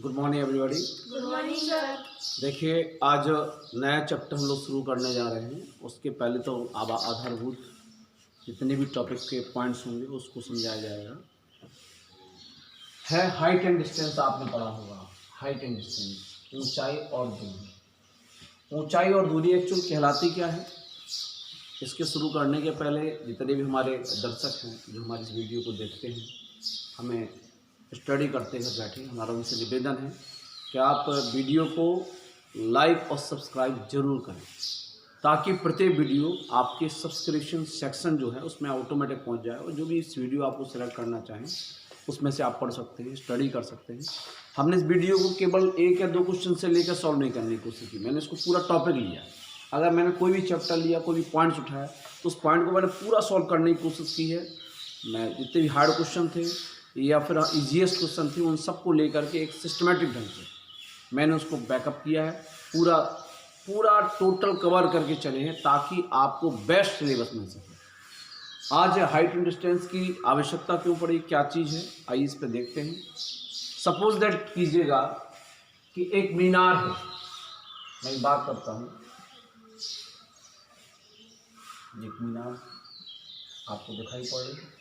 Good morning everybody. Good morning sir. देखिए, आज नया चैप्टर हम लोग शुरू करने जा रहे हैं। उसके पहले तो आधारभूत जितने भी टॉपिक के पॉइंट्स होंगे उसको समझाया जाएगा। है हाइट एंड डिस्टेंस, आपने पढ़ा होगा। हाइट एंड डिस्टेंस, ऊंचाई और दूरी। ऊंचाई और दूरी एक्चुअल कहलाती क्या है? इसके शुरू करने के पहले जितने भी हमारे दर्शक हैं जो हमारी इस वीडियो को देखते हैं, हमें स्टडी करते घर बैठे, हमारा उनसे निवेदन है कि आप वीडियो को लाइक और सब्सक्राइब जरूर करें, ताकि प्रत्येक वीडियो आपके सब्सक्रिप्शन सेक्शन जो है उसमें ऑटोमेटिक पहुंच जाए और जो भी इस वीडियो आपको सेलेक्ट करना चाहें उसमें से आप पढ़ सकते हैं, स्टडी कर सकते हैं। हमने इस वीडियो को केवल 1 या 2 क्वेश्चन से लेकर सॉल्व नहीं करने की कोशिश की, मैंने इसको पूरा टॉपिक लिया। अगर मैंने कोई भी चैप्टर लिया, कोई भी पॉइंट्स उठाया तो उस पॉइंट को मैंने पूरा सॉल्व करने की कोशिश की है। मैं जितने भी हार्ड क्वेश्चन थे या फिर ईजीएस्ट क्वेश्चन थे उन सबको लेकर के एक सिस्टमेटिक ढंग से मैंने उसको बैकअप किया है। पूरा टोटल कवर करके चले हैं ताकि आपको बेस्ट सिलेबस मिल सके। आज हाइट एंड डिस्टेंस की आवश्यकता क्यों पड़ी, क्या चीज़ है, आइए इस पर देखते हैं। सपोज दैट कीजिएगा कि एक मीनार है, मैं बात करता हूँ, एक मीनार आपको दिखाई पड़ेगी।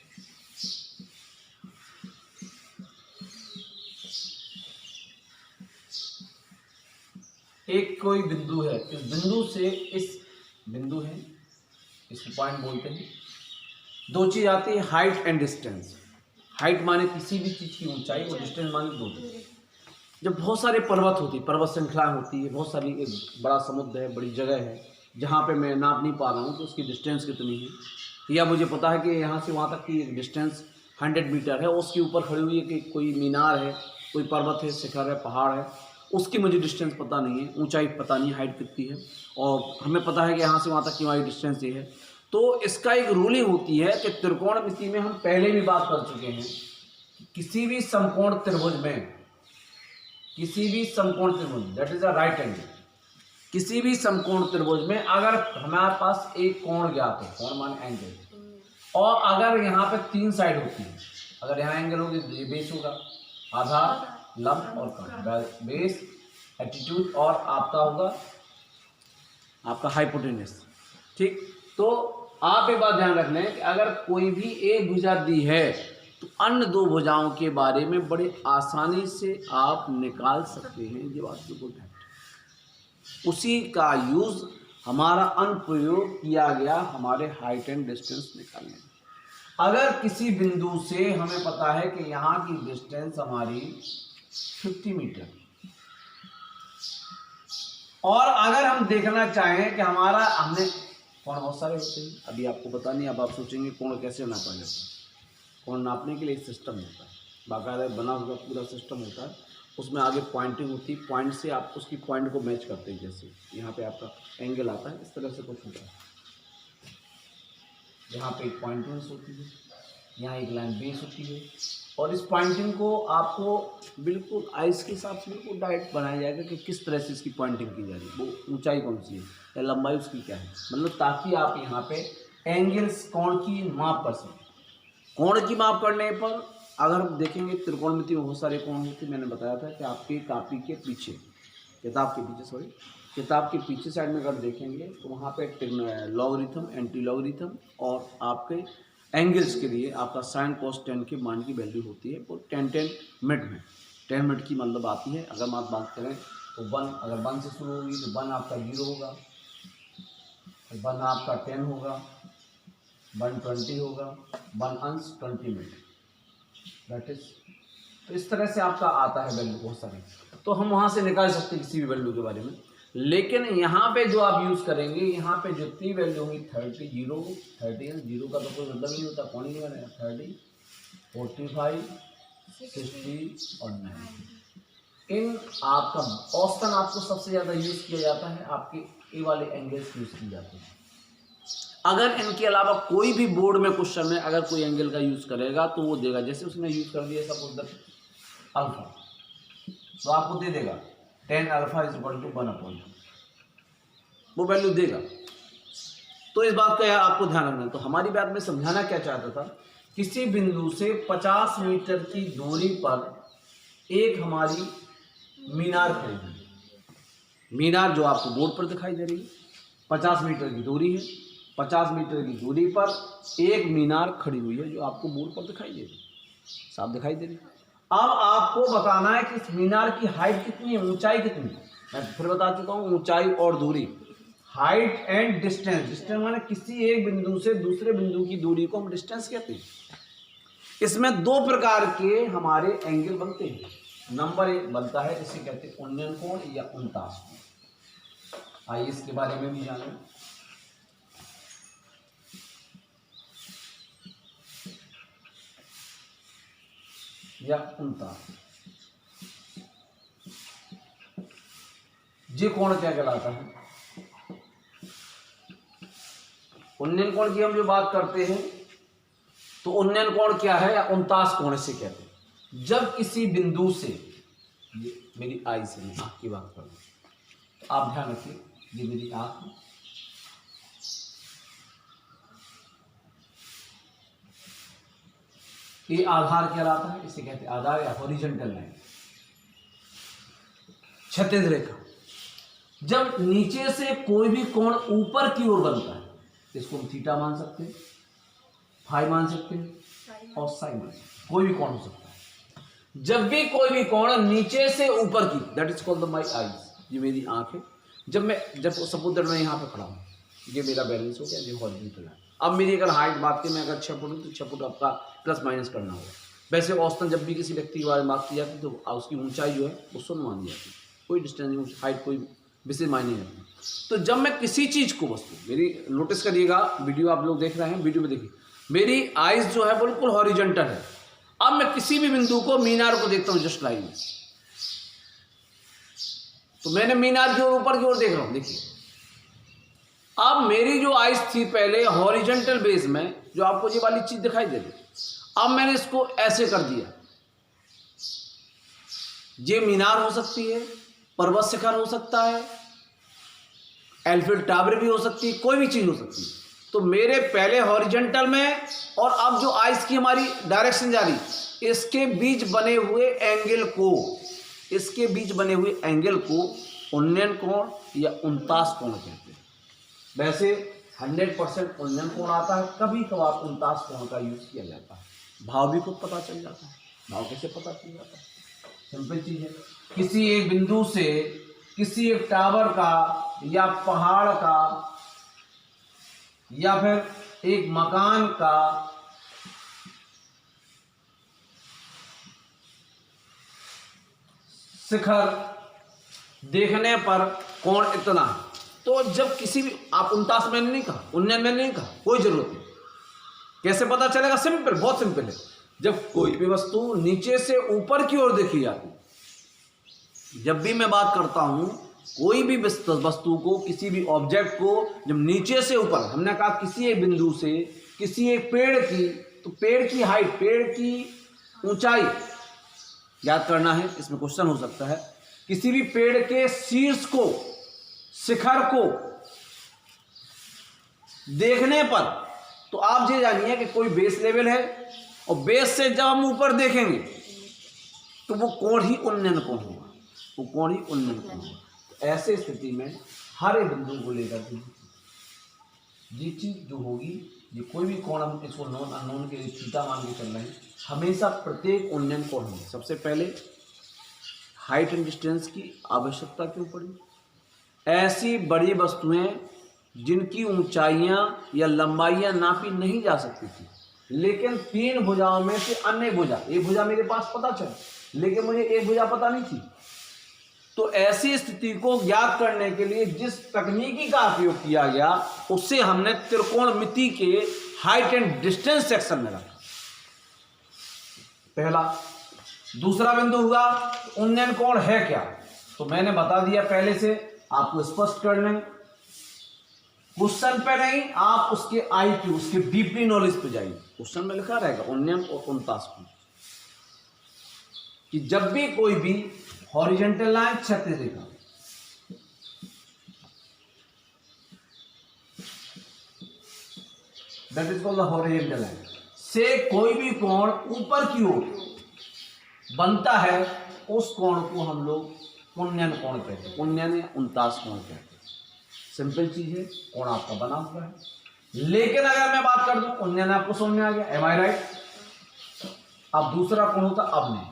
एक कोई बिंदु है, इस बिंदु से इस बिंदु है, इसको पॉइंट बोलते हैं। दो चीज आती है, हाइट एंड डिस्टेंस। हाइट माने किसी भी चीज की ऊंचाई और डिस्टेंस माने दूरी। जब बहुत सारे पर्वत होती है, पर्वत श्रृंखलाएं होती है, बहुत सारी, एक बड़ा समुद्र है, बड़ी जगह है जहाँ पे मैं नाप नहीं पा रहा हूँ तो उसकी डिस्टेंस कितनी है, या मुझे पता है कि यहाँ से वहाँ तक की डिस्टेंस 100 मीटर है, उसके ऊपर खड़ी हुई है कि कोई मीनार है, कोई पर्वत है, शिखर है, पहाड़ है, उसकी मुझे डिस्टेंस पता नहीं है, ऊंचाई पता नहीं, हाइट कितनी है, और हमें पता है कि यहाँ से वहाँ तक की हमारी डिस्टेंस ये है। तो इसका एक रूलिंग होती है कि त्रिकोणमिति में हम पहले भी बात कर चुके हैं, किसी भी समकोण त्रिभुज में, किसी भी समकोण त्रिभुज, that is a right angle, किसी भी समकोण त्रिभुज में अगर हमारे पास एक कोण ज्ञात है, कोण माने एंगल, और अगर यहाँ पे 3 साइड होती है, अगर यहाँ एंगल होगी तो ये बेस होगा, आधार, लंब और कर्ण, बेस, एटीट्यूड और आपका होगा आपका हाइपोटेनस। ठीक, तो आप एक बात ध्यान रख लें कि अगर कोई भी एक भुजा दी है तो अन्य 2 भुजाओं के बारे में बड़े आसानी से आप निकाल सकते हैं। ये बात बिल्कुल है, उसी का यूज हमारा अनुप्रयोग किया गया हमारे हाइट एंड डिस्टेंस निकालने में। अगर किसी बिंदु से हमें पता है कि यहाँ की डिस्टेंस हमारी 50 मीटर, और अगर हम देखना चाहें कि हमारा, हमने कोण बहुत सारे होते हैं, अभी आपको पता नहीं, अब आप सोचेंगे कोण कैसे नापा जाता है। कोण नापने के लिए एक सिस्टम होता है, बाकायदा बना हुआ पूरा सिस्टम होता है, उसमें आगे पॉइंटिंग होती है, पॉइंट से आप उसकी पॉइंट को मैच करते हैं। जैसे यहाँ पे आपका एंगल आता है, इस तरह से कुछ होता है, यहाँ पे एक पॉइंटिंग होती है, यहाँ एक लाइन बेस होती है, और इस पॉइंटिंग को आपको बिल्कुल आइस के हिसाब से बिल्कुल डायरेक्ट बनाया जाएगा कि किस तरह से इसकी पॉइंटिंग की जा रही है, वो ऊंचाई कौन सी है या लंबाई उसकी क्या है, मतलब ताकि आप यहाँ पे एंगल्स, कोण की माप कर सकें। कोण की माप करने पर अगर हम देखेंगे त्रिकोणमिति में बहुत सारे कोण होते हैं। मैंने बताया था कि आपकी कापी के पीछे, किताब के पीछे साइड में अगर देखेंगे तो वहाँ पे लॉगरिथम, एंटी लॉगरिथम और आपके एंगल्स के लिए आपका साइन कोस टेन के मान की वैल्यू होती है। वो 10 मिनट में 10 मिनट की मतलब आती है। अगर हम आप बात करें तो 1, अगर 1 से शुरू होगी तो 1 आपका 0 होगा, 1 आपका 10 होगा, 1 20 होगा, 1 अंश 20 मिनट, दैट इज। तो इस तरह से आपका आता है वैल्यू बहुत सारी, तो हम वहाँ से निकाल सकते हैं किसी भी वैल्यू के बारे में। लेकिन यहाँ पे जो आप यूज़ करेंगे, यहाँ पे जितनी वैल्यू होगी 30, 0 का तो कोई मतलब नहीं होता, कौन ही बनेगा, 30, 45, 60 और 90। इन आपका औसतन आपको सबसे ज़्यादा यूज़ किया जाता है, आपके ए वाले एंगल्स यूज़ किए जाते हैं। अगर इनके अलावा कोई भी बोर्ड में क्वेश्चन में अगर कोई एंगल का यूज़ करेगा तो वो देगा, जैसे उसने यूज़ कर दिया सपोज दैट अल्फा, तो आपको दे देगा 10 अल्फा इज इक्वल टू 1/2, वो वैल्यू देगा। तो इस बात का यार आपको ध्यान रखना है। तो हमारी बात में समझाना क्या चाहता था, किसी बिंदु से 50 मीटर की दूरी पर एक हमारी मीनार खड़ी हुई है। मीनार जो आपको बोर्ड पर दिखाई दे रही है, 50 मीटर की दूरी है। 50 मीटर की दूरी पर एक मीनार खड़ी हुई है जो आपको बोर्ड पर दिखाई दे रही है, साफ दिखाई दे रही है। अब आपको बताना है कि इस मीनार की हाइट कितनी है, ऊंचाई कितनी है। मैं फिर बता चुका हूँ, ऊंचाई और दूरी, हाइट एंड डिस्टेंस। डिस्टेंस माने किसी एक बिंदु से दूसरे बिंदु की दूरी को हम डिस्टेंस कहते हैं। इसमें दो प्रकार के हमारे एंगल बनते हैं। नंबर एक बनता है, इसे कहते हैं उन्नयन कोण या उनतास कोण। आइए इसके बारे में भी जानें। या उनतास, ये कोण क्या कहलाता है? उन्नयन कोण की हम जो बात करते हैं तो उन्नयन कोण क्या है या उनतास कोण इसे कहते हैं। जब किसी बिंदु से, ये मेरी आई से मैं आँख की बात कर रहा हूं, तो आप ध्यान रखिए, ये मेरी आँख है, ये आधार कहलाता है, इसे कहते हैं आधार या हॉरिजॉन्टल लाइन, क्षैतिज रेखा। जब नीचे से कोई भी कोण ऊपर की ओर बनता है, इसको हम थीटा मान सकते हैं, फाई मान सकते हैं और साइन मान सकते हैं, कोई भी कोण हो सकता है। जब भी कोई भी कोण नीचे से ऊपर की, that is called my eyes, ये मेरी आंख है। जब सपोज दैट मैं यहाँ पे खड़ा हूँ, ये मेरा बैलेंस हो गया, ये हॉरिजॉन्टल है। अब मेरी अगर हाइट बात की, मैं अगर 6 फुट हूँ तो 6 फुट आपका प्लस माइनस करना होगा। वैसे औसतन जब भी किसी व्यक्ति के बारे में बात की जाती है तो उसकी ऊंचाई जो है वो शून्य मान दी जाती है, कोई डिस्टेंस नहीं, हाइट कोई विशेष मायने नहीं रखती। तो जब मैं किसी चीज़ को, वस्तु, मेरी नोटिस करिएगा, वीडियो आप लोग देख रहे हैं, वीडियो में देखिए, मेरी आइज जो है बिल्कुल हॉरिजॉन्टल है। अब मैं किसी भी बिंदु को, मीनार को देखता हूँ जस्ट लाइन में, तो मैंने मीनार की ओर, ऊपर की ओर देख रहा हूँ, देखिए। अब मेरी जो आइज थी पहले हॉरिजॉन्टल बेस में, जो आपको ये वाली चीज दिखाई दे रही, अब मैंने इसको ऐसे कर दिया। ये मीनार हो सकती है, पर्वत शिखर हो सकता है, एलिफेंट टावर भी हो सकती है, कोई भी चीज हो सकती है। तो मेरे पहले हॉरिजॉन्टल में और अब जो आइज की हमारी डायरेक्शन जा रही, इसके बीच बने हुए एंगल को, इसके बीच बने हुए एंगल को उन्नयन कोण या उनतास कोण कहते हैं। वैसे 100% उन्नयन कोण आता है, कभी कभार उनतास कोण का यूज किया जाता है। भाव भी खुद पता चल जाता है। भाव कैसे पता चल जाता है? सिंपल चीज है, किसी एक बिंदु से किसी एक टावर का या पहाड़ का या फिर एक मकान का शिखर देखने पर कोण इतना है। तो जब किसी भी, आप 49 मैंने नहीं कहा, 19 मैंने नहीं कहा, कोई जरूरत नहीं। कैसे पता चलेगा? सिंपल, बहुत सिंपल है। जब कोई भी वस्तु नीचे से ऊपर की ओर देखी जाती, जब भी मैं बात करता हूं कोई भी वस्तु को, किसी भी ऑब्जेक्ट को, जब नीचे से ऊपर, हमने कहा किसी एक बिंदु से किसी एक पेड़ की, तो पेड़ की हाइट, पेड़ की ऊंचाई याद करना है, इसमें क्वेश्चन हो सकता है। किसी भी पेड़ के शीर्ष को, शिखर को देखने पर, तो आप ये जानिए कि कोई बेस लेवल है, और बेस से जब हम ऊपर देखेंगे तो वो कोण ही उन्नयन कोण होगा, वो कोण ही उन्नयन कोण होगा। ऐसे स्थिति में हर एक बिंदु को लेकर ये चीज जो होगी, ये कोई भी कोण, हम इसको नॉन अननोन के लिए थीटा मान के चल रहे हैं, हमेशा प्रत्येक उन्नयन कोण होंगे। सबसे पहले हाइट एंड डिस्टेंस की आवश्यकता क्यों पड़ी? ऐसी बड़ी वस्तुएं जिनकी ऊंचाइयां या लंबाइयां नापी नहीं जा सकती थी, लेकिन 3 भुजाओं में से अन्य भुजा, एक भुजा मेरे पास पता चला, लेकिन मुझे एक भुजा पता नहीं थी। तो ऐसी स्थिति को ज्ञात करने के लिए जिस तकनीकी का उपयोग किया गया, उससे हमने त्रिकोणमिति के हाइट एंड डिस्टेंस सेक्शन में रखा। पहला। दूसरा बिंदु हुआ उन्नयन कोण है क्या, तो मैंने बता दिया पहले से, आपको स्पष्ट कर लें, क्वेश्चन पे नहीं, आप उसके IQ, उसके डीपली नॉलेज पे जाइए। क्वेश्चन में लिखा रहेगा उन्नयन और उनतास कोण, कि जब भी कोई भी हॉरिजॉन्टल लाइन, क्षैतिज रेखा, that is called the horizontal line, से कोई भी कोण ऊपर की ओर बनता है, उस कोण को हम लोग पुण्यन कोण कहते हैं, पुण्यन 49 कोण कहते हैं। सिंपल चीज है, कोण आपका बना हुआ है। लेकिन अगर मैं बात कर दूं, पुण्यन आपको समझ में आ गया, एम आई राइट। अब दूसरा कोण होता अब नहीं।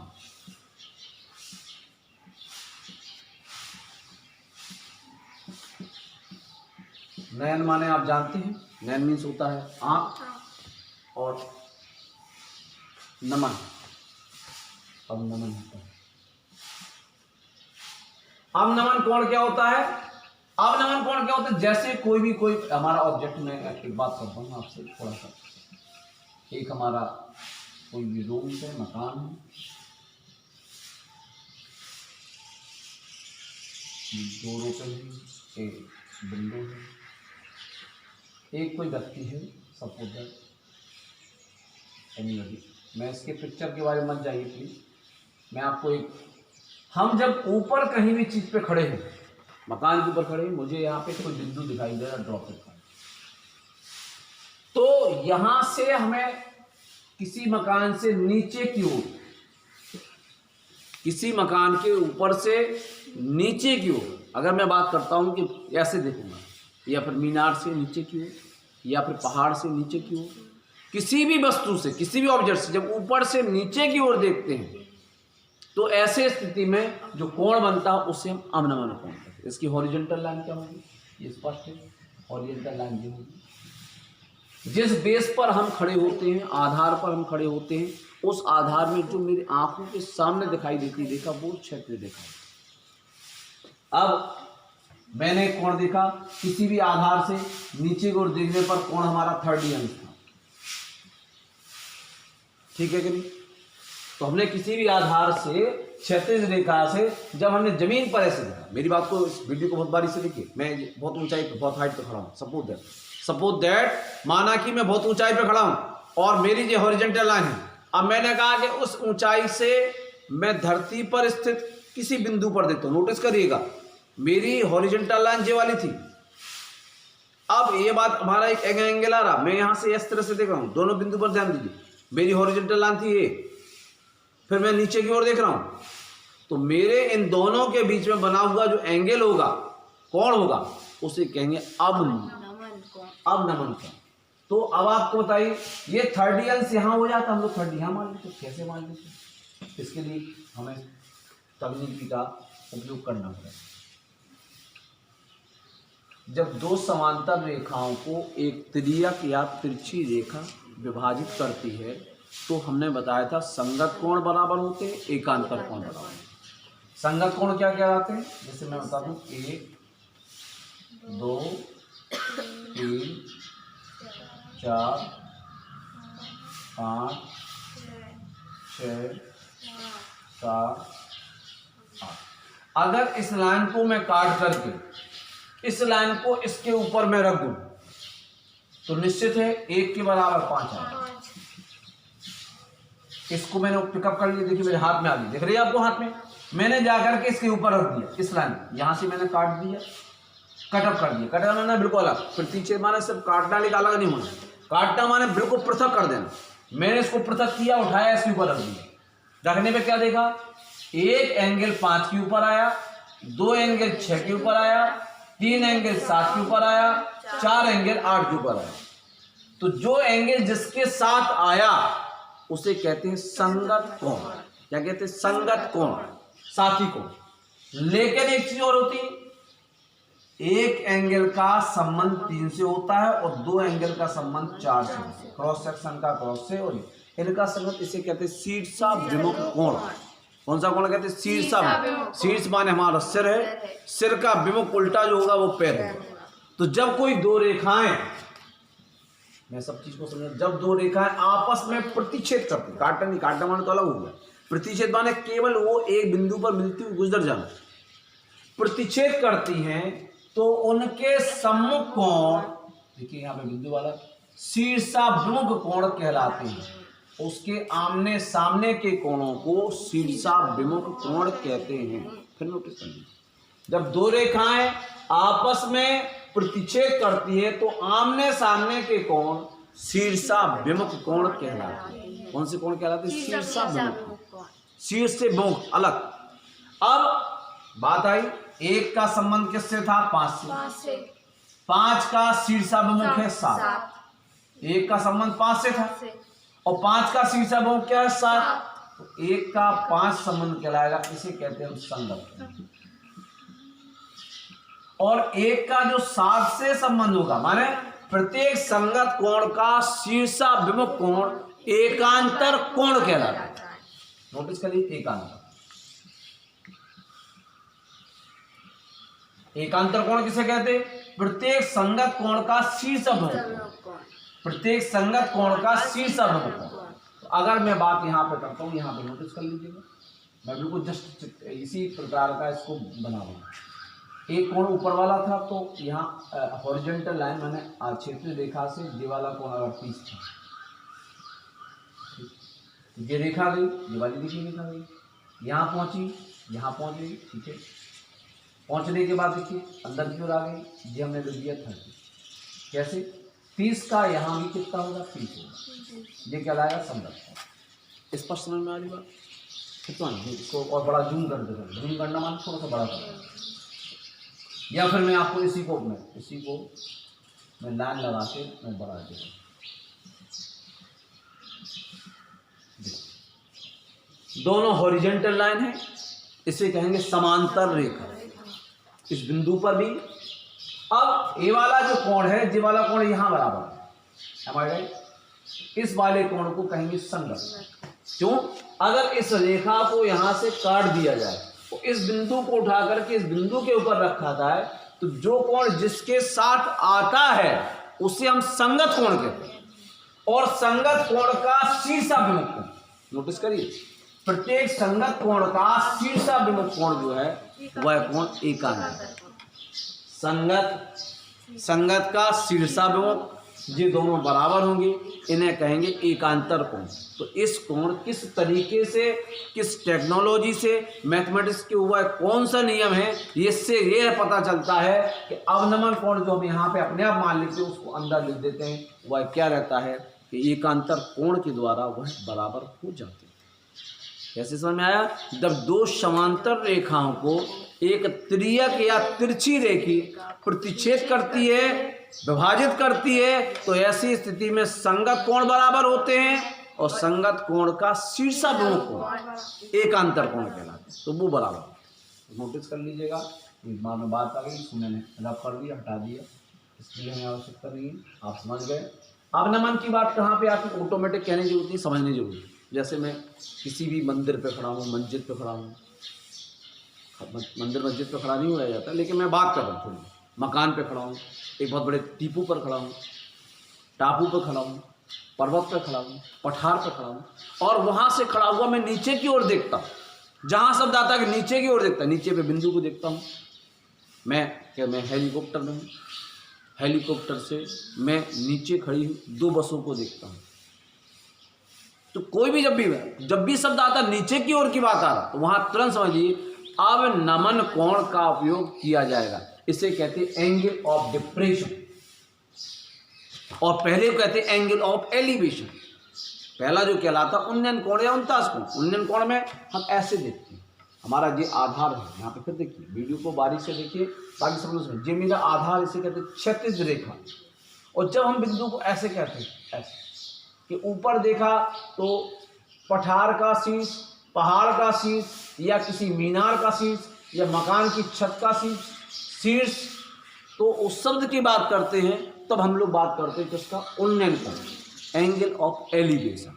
नयन माने आप जानते हैं, नयन मीन्स होता है आंख, और नमन, अब नमन होता है। अब नमन कोण क्या होता है? अब नमन कोण क्या होता है? जैसे कोई हमारा ऑब्जेक्ट, में एक बात करता हूं आपसे थोड़ा सा, एक हमारा कोई भी रूम है, मकान है, दो रुपए है, एक विंडो है, एक कोई व्यक्ति है, सपोज एनीबॉडी। मैं इसके पिक्चर के बारे में मत जाइए प्लीज, मैं आपको एक, हम जब ऊपर कहीं भी चीज पे खड़े हैं, मकान के ऊपर खड़े हैं, मुझे यहाँ पे कोई बिंदु दिखाई दे रहा है, ड्रॉप पे, तो यहां से हमें किसी मकान से नीचे की ओर, किसी मकान के ऊपर से नीचे की ओर, अगर मैं बात करता हूं कि ऐसे देखूंगा, या फिर मीनार से नीचे की ओर, या फिर पहाड़ से नीचे की ओर, किसी भी वस्तु से, किसी भी ऑब्जेक्ट से जब ऊपर से नीचे की ओर देखते हैं, तो ऐसे स्थिति में जो कोण बनता है उसे हम अवनमन कोण कहते हैं। इसकी हॉरिजॉन्टल लाइन क्या होगी? ये स्पष्ट है, हॉरिजॉन्टल लाइन ये होगी, जिस बेस पर हम खड़े होते हैं, आधार पर हम खड़े होते हैं, उस आधार में जो मेरी आंखों के सामने दिखाई देती रेखा, वो क्षेत्र रेखा है। अब मैंने कोण देखा, किसी भी आधार से नीचे की ओर देखने पर कोण हमारा 30 अंश था, ठीक है कि नहीं? तो हमने किसी भी आधार से क्षैतिज रेखा से जब हमने जमीन पर ऐसे देखा, मेरी बात को, इस वीडियो को बहुत बारी से देखिए, मैं बहुत ऊंचाई पे, बहुत हाइट पे खड़ा हूँ, सपोज दैट माना कि मैं बहुत ऊंचाई पे खड़ा हूँ और मेरी जो हॉरिजॉन्टल लाइन है, अब मैंने कहा कि उस ऊंचाई से मैं धरती पर स्थित किसी बिंदु पर देखता हूँ। नोटिस करिएगा, मेरी हॉरिजॉन्टल लाइन ये वाली थी। अब ये बात, हमारा एक एंगल आ रहा, मैं यहां से इस तरह से देख रहा हूं, दोनों बिंदु पर ध्यान दीजिए, मेरी हॉरिजॉन्टल लाइन थी ये, फिर मैं नीचे की ओर देख रहा हूं, तो मेरे इन दोनों के बीच में बना हुआ जो एंगल होगा, कोण होगा, उसे कहेंगे अवनमन कोण। तो अब आपको बताइए, ये 30 अंश यहां हो जाता, हम लोग 30 यहां मान लेते, कैसे मान लेते? इसके लिए हमें तकनीकी का उपयोग करना पड़ेगा। जब दो समांतर रेखाओं को एक तिर्यक या तिरछी रेखा विभाजित करती है, तो हमने बताया था संगत कोण बराबर होते हैं, एकांतर कोण बराबर। संगत कोण क्या कहलाते हैं? जैसे मैं बता दूं, 1 2 3 4 5 6 7 8। अगर इस लाइन को मैं काट करके इस लाइन को इसके ऊपर में रख दूं, तो निश्चित है 1 के बराबर 5 आएगा। इसको मैंने पिकअप कर लिया, देखिए मेरे हाथ में आ गई, देख रही है आपको हाथ में, मैंने जाकर के इसके ऊपर रख दिया, इस लाइन यहां से मैंने काट दिया, कटअप कर दिया। कटअप माने बिल्कुल अलग, प्रतिच्छेद माने सिर्फ काटना, लेकिन अलग नहीं होना, काटना माने बिल्कुल पृथक कर देना। मैंने इसको पृथक किया, उठाया, इसके ऊपर रख दिया। रखने पे क्या देखा? एक एंगल 5 के ऊपर आया, 2 एंगल 6 के ऊपर आया, 3 एंगल 7 के ऊपर आया, 4 एंगल 8 के ऊपर आया। तो जो एंगल जिसके साथ आया उसे कहते हैं संगत कोण। क्या कहते हैं? संगत कोण, साथी कोण। लेकिन एक चीज और होती है, एक एंगल का संबंध 3 से होता है और 2 एंगल का संबंध 4 से होता है, क्रॉस सेक्शन का क्रॉस से, और इनका संबंध, इसे कहते हैं शीर्षाभिमुख कोण। कौन सा कोण कहते हैं? शीर्षाभिमुख। शीर्ष माने हमारा सिर है, सिर का विमुख उल्टा जो होगा वो पैर होगा। तो जब कोई दो रेखाएं, मैं सब चीज को समझ, जब दो रेखाएं आपस में प्रतिच्छेद करती, काटना नहीं, काटना माने तो अलग हो गया, प्रतिच्छेद माने केवल वो एक बिंदु पर मिलती हुई गुजर जाना, प्रतिच्छेद करती हैं, तो उनके सम्मुख कोण, देखिए यहाँ पे बिंदु वाला, शीर्षाभिमुख कोण कहलाते हैं। उसके आमने सामने के कोणों को शीर्षाभिमुख कोण कहते हैं। फिर नोटिस करिए, जब दो रेखाएं आपस में प्रतिच्छेद करती है तो आमने सामने के कोण शीर्षाभिमुख कोण कहलाते हैं। कौन से कोण कहलाते हैं? शीर्षाभिमुख, शीर्ष से मुख अलग। अब बात आई। 1 का संबंध किससे था? 5 से। 5 का शीर्षाभिमुख है 7। 1 का संबंध 5 से था और 5 का शीर्षाभिमुख क्या है? 7। तो 1 का 5 संबंध कहलाएगा, इसे कहते हैं हम संगत। और 1 का जो 7 से संबंध होगा, माने प्रत्येक संगत कोण का शीर्षाभिमुख कोण एकांतर कोण कहलाता है। नोटिस करिए, एकांतर। एकांतर कोण किसे कहते हैं? प्रत्येक संगत कोण का शीर्षाभिमुख कोण। प्रत्येक संगत कोण का शीर्षाभिमुख कोण। तो अगर मैं बात यहां पे करता हूं, यहां पे नोटिस कर लीजिएगा, मैं बिल्कुल जस्ट इसी प्रकार का इसको बना दूंगा। एक कोण ऊपर वाला था, तो यहाँ हॉरिजॉन्टल लाइन मैंने क्षेत्रीय रेखा से ये वाला कोण अगर 30 था, ये रेखा गई, ये वाली देखिए रेखा गई, यहाँ पहुंची, यहाँ पहुंच गई, ठीक है। पहुंचने के बाद देखिए अंदर की ओर आ गई, ये हमने लिख दिया 30। कैसे? 30 का यहाँ भी कितना होगा? 30 होगा। ये क्या लाएगा? संगत। स्पष्ट समझ में आ रही बात? कितना इसको और बड़ा जूम कर देगा, जूम करना मान थोड़ा सा बड़ा करना, या फिर मैं आपको इसी को मैं लाइन लगा के मैं बढ़ा दूँगा। दोनों हॉरिजॉन्टल लाइन है, इसे कहेंगे समांतर रेखा। इस बिंदु पर भी अब ये वाला जो कोण है, ये वाला कोण यहाँ बराबर है, am I right? इस वाले कोण को कहेंगे संगत। क्यों? अगर इस रेखा को यहाँ से काट दिया जाए तो इस बिंदु को उठा करके इस बिंदु के ऊपर रखा जाए, तो जो कोण जिसके साथ आता है उसे हम संगत कोण कहते हैं। और संगत कोण का शीर्षाभिमुख कोण, नोटिस करिए, प्रत्येक संगत कोण का शीर्षाभिमुख कोण जो है वह कोण एकांतर। संगत का शीर्षाभिमुख ये दोनों बराबर होंगे, इन्हें कहेंगे एकांतर कोण। तो इस कोण किस तरीके से, किस टेक्नोलॉजी से, मैथमेटिक्स के ऊपर कौन सा नियम है, इससे यह पता चलता है कि अवनमन कोण जो हम यहाँ पे अपने आप मान लेते हैं उसको अंदर लिख देते हैं, वह क्या रहता है कि एकांतर कोण के द्वारा वह बराबर हो जाते हैं। कैसे समझ में आया? जब दो समांतर रेखाओं को एक त्रियक या तिरछी रेखी प्रतिच्छेद करती है, विभाजित करती है, तो ऐसी स्थिति में संगत कोण बराबर होते हैं और संगत कोण का शीर्षाभिमुख कोण एकांतर कोण कहलाता है, तो वो बराबर। नोटिस कर लीजिएगा, दिमाग में बात आ गई, मैंने रब कर दिया, हटा दिया, इसलिए हमें आवश्यकता नहीं है, आप समझ गए। अवनमन की बात कहाँ पे आती है? ऑटोमेटिक कहने की जरूरत नहीं, समझने जरूरी है। जैसे मैं किसी भी मंदिर पे खड़ा हूँ, मस्जिद पे खड़ा हूँ, मंदिर मस्जिद पे खड़ा नहीं हुआ जाता, लेकिन मैं बात कर रहा हूँ थोड़ी, मकान पे खड़ा हूँ, एक बहुत बड़े टीपू पर खड़ा हूँ, टापू पर खड़ा हूँ, पर्वत पर खड़ा हूँ, पठार पर खड़ा हूँ, और वहाँ से खड़ा हुआ मैं नीचे की ओर देखता हूँ। जहाँ शब्द आता है कि नीचे की ओर देखता, नीचे पे बिंदु को देखता हूँ। मैं हेलीकॉप्टर में हूँ, हेलीकॉप्टर से मैं नीचे खड़ी हूँ, दो बसों को देखता हूँ। तो कोई भी जब भी शब्द आता नीचे की ओर की बात आ रहा, तो वहां तुरंत समझिए अवनमन कोण का उपयोग किया जाएगा। इसे कहते हैं एंगल ऑफ डिप्रेशन, और पहले कहते हैं एंगल ऑफ एलिवेशन। पहला जो कहलाता उन्नयन कोण या उनतास कोण। उन्नयन कोण में हम ऐसे देखते हैं, हमारा ये आधार है, यहाँ पे फिर देखिए, वीडियो को बारीक से देखिए ताकि सब लोग, ये मेरा आधार, इसे कहते हैं क्षैतिज रेखा। और जब हम बिंदु को ऐसे कहते हैं, ऐसे कि ऊपर देखा तो पठार का शीर्ष, पहाड़ का शीर्ष, या किसी मीनार का शीर्ष, या मकान की छत का शीर्ष, तो उस शब्द की बात करते हैं, तब हम लोग बात करते हैं किसका? उन्नयन कोण, angle of elevation,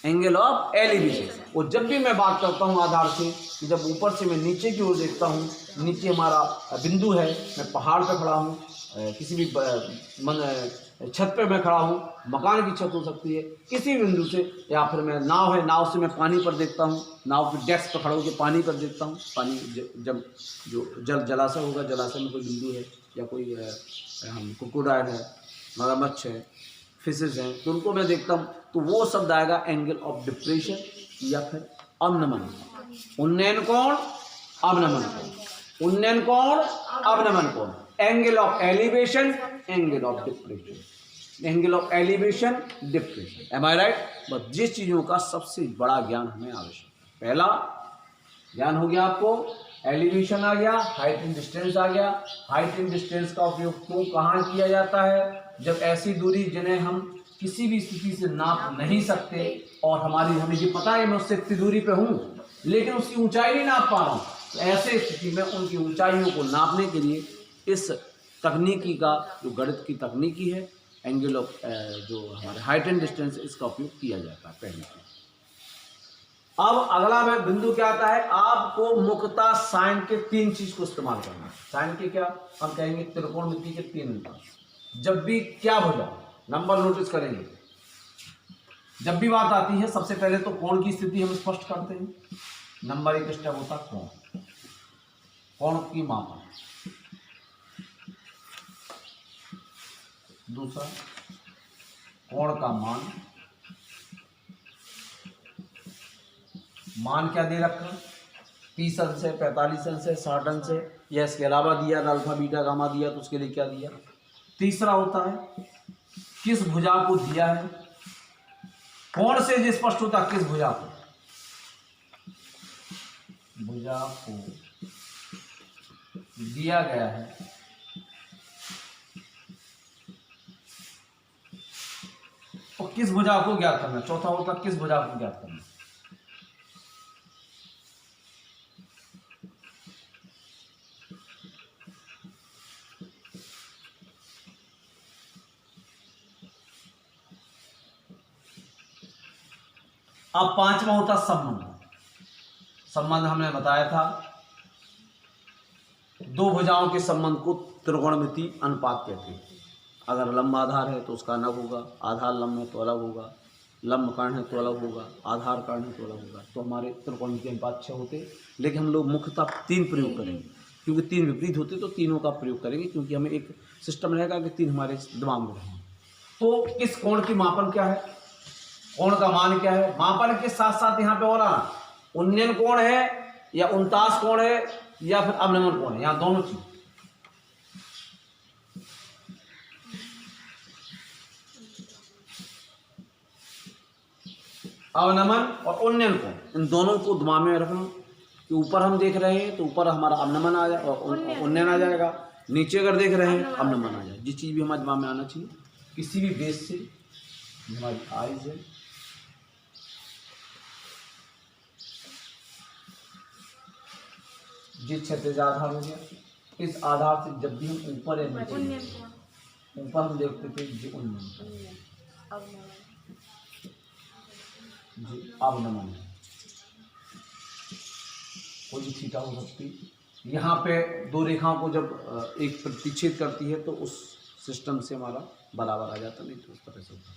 angle of elevation. और जब भी मैं बात करता हूँ आधार से, कि जब ऊपर से मैं नीचे की ओर देखता हूँ, नीचे हमारा बिंदु है, मैं पहाड़ पे खड़ा हूँ, किसी भी छत पे मैं खड़ा हूँ, मकान की छत हो सकती है, किसी बिंदु से, या फिर मैं नाव है, नाव से मैं पानी पर देखता हूँ, नाव के डेस्क पर खड़ा होकर पानी पर देखता हूँ। पानी जब जो जलाशय होगा, जलाशय में कोई बिंदु है, या कोई हम क्रोकोडाइल है, मगरमच्छ है, फिशेज हैं, तो उनको मैं देखता हूँ, तो वो शब्द आएगा एंगल ऑफ डिप्रेशन या फिर अवनमन। उन्नयन कोण, अवनमन कोण, उन्नयन कोण, अवनमन कोण, angle of elevation, angle of depression, angle of elevation, depression. Am I right? बस जिस चीज़ों का सबसे बड़ा ज्ञान हमें आवश्यक है। पहला ज्ञान हो गया आपको एलिवेशन आ गया, हाइट एंड डिस्टेंस आ गया। हाइट एंड डिस्टेंस का उपयोग क्यों कहाँ किया जाता है? जब ऐसी दूरी जिन्हें हम किसी भी स्थिति से नाप नहीं सकते और हमें ये पता है मैं उससे इतनी दूरी पे हूँ लेकिन उसकी ऊंचाई नहीं नाप पा रहा हूँ, तो ऐसे स्थिति में उनकी ऊंचाइयों को नापने के लिए इस तकनीकी का जो गणित की तकनीकी है एंगल ऑफ जो हमारे हाइट एंड डिस्टेंस, इसका उपयोग किया जाता है पहली चीज। अब अगला में बिंदु क्या आता है? आपको मुख्यतः साइन के 3 चीज को इस्तेमाल करना है। साइन के क्या हम कहेंगे? त्रिकोणमिति के 3 अनुपात। जब भी क्या हो जाए, नंबर नोटिस करेंगे, जब भी बात आती है सबसे पहले तो कोण की स्थिति हम स्पष्ट करते हैं। नंबर 1 स्टेप होता है कोण, कोण की मापन। दूसरा कोण का मान, मान क्या दे रखा? 30 अंश है, 45 अंश है, 60 अंश है, या इसके अलावा दिया अल्फा बीटा गामा दिया तो उसके लिए क्या दिया? तीसरा होता है किस भुजा को दिया है। कोण से जो स्पष्ट होता है किस भुजा को, भुजा को दिया गया है और किस भुजा को ज्ञात करना। चौथा होता है किस भुजा को ज्ञात करना। अब पांचवा होता संबंध। संबंध हमने बताया था, दो भुजाओं के संबंध को त्रिकोणमिति अनुपात कहते हैं। अगर लंब आधार है तो उसका अलग होगा, आधार लंब है तो अलग होगा, लंब कर्ण है तो अलग होगा, आधार कर्ण है तो अलग होगा। तो हमारे त्रिकोणमिति अनुपात 6 होते, लेकिन हम लोग मुख्यतः 3 प्रयोग करेंगे क्योंकि 3 विपरीत होते तो तीनों का प्रयोग करेंगे, क्योंकि हमें एक सिस्टम रहेगा कि 3 हमारे दिमाग में रहेंगे। तो इस कोण की मापन क्या है, कोण का मान क्या है? मापन के साथ साथ यहाँ पे और आना, उन्नयन कोण है या उनतास कोण है या फिर अवनमन कोण है, यहाँ दोनों चीज। अवनमन और उन्नयन कोण, इन दोनों को दिमाग में रखना कि ऊपर हम देख रहे हैं तो ऊपर हमारा अवनमन आ जाएगा और उन्नयन आ जाएगा, नीचे अगर देख रहे हैं अवनमन आ जाएगा। जिस चीज भी हमारे दिमाग में आना चाहिए, किसी भी बेस से हमारी आइज है, जिस क्षैतिज आधार हो गया, इस आधार से जब भी हम ऊपर या नीचे, ऊपर हम देखते थे जी उन्नयन, जी अवनमन, कोई भी थीटा हो सकती। यहाँ पे दो रेखाओं को जब एक प्रतिच्छेद करती है तो उस सिस्टम से हमारा बराबर आ जाता, नहीं तो उस तरह से होता।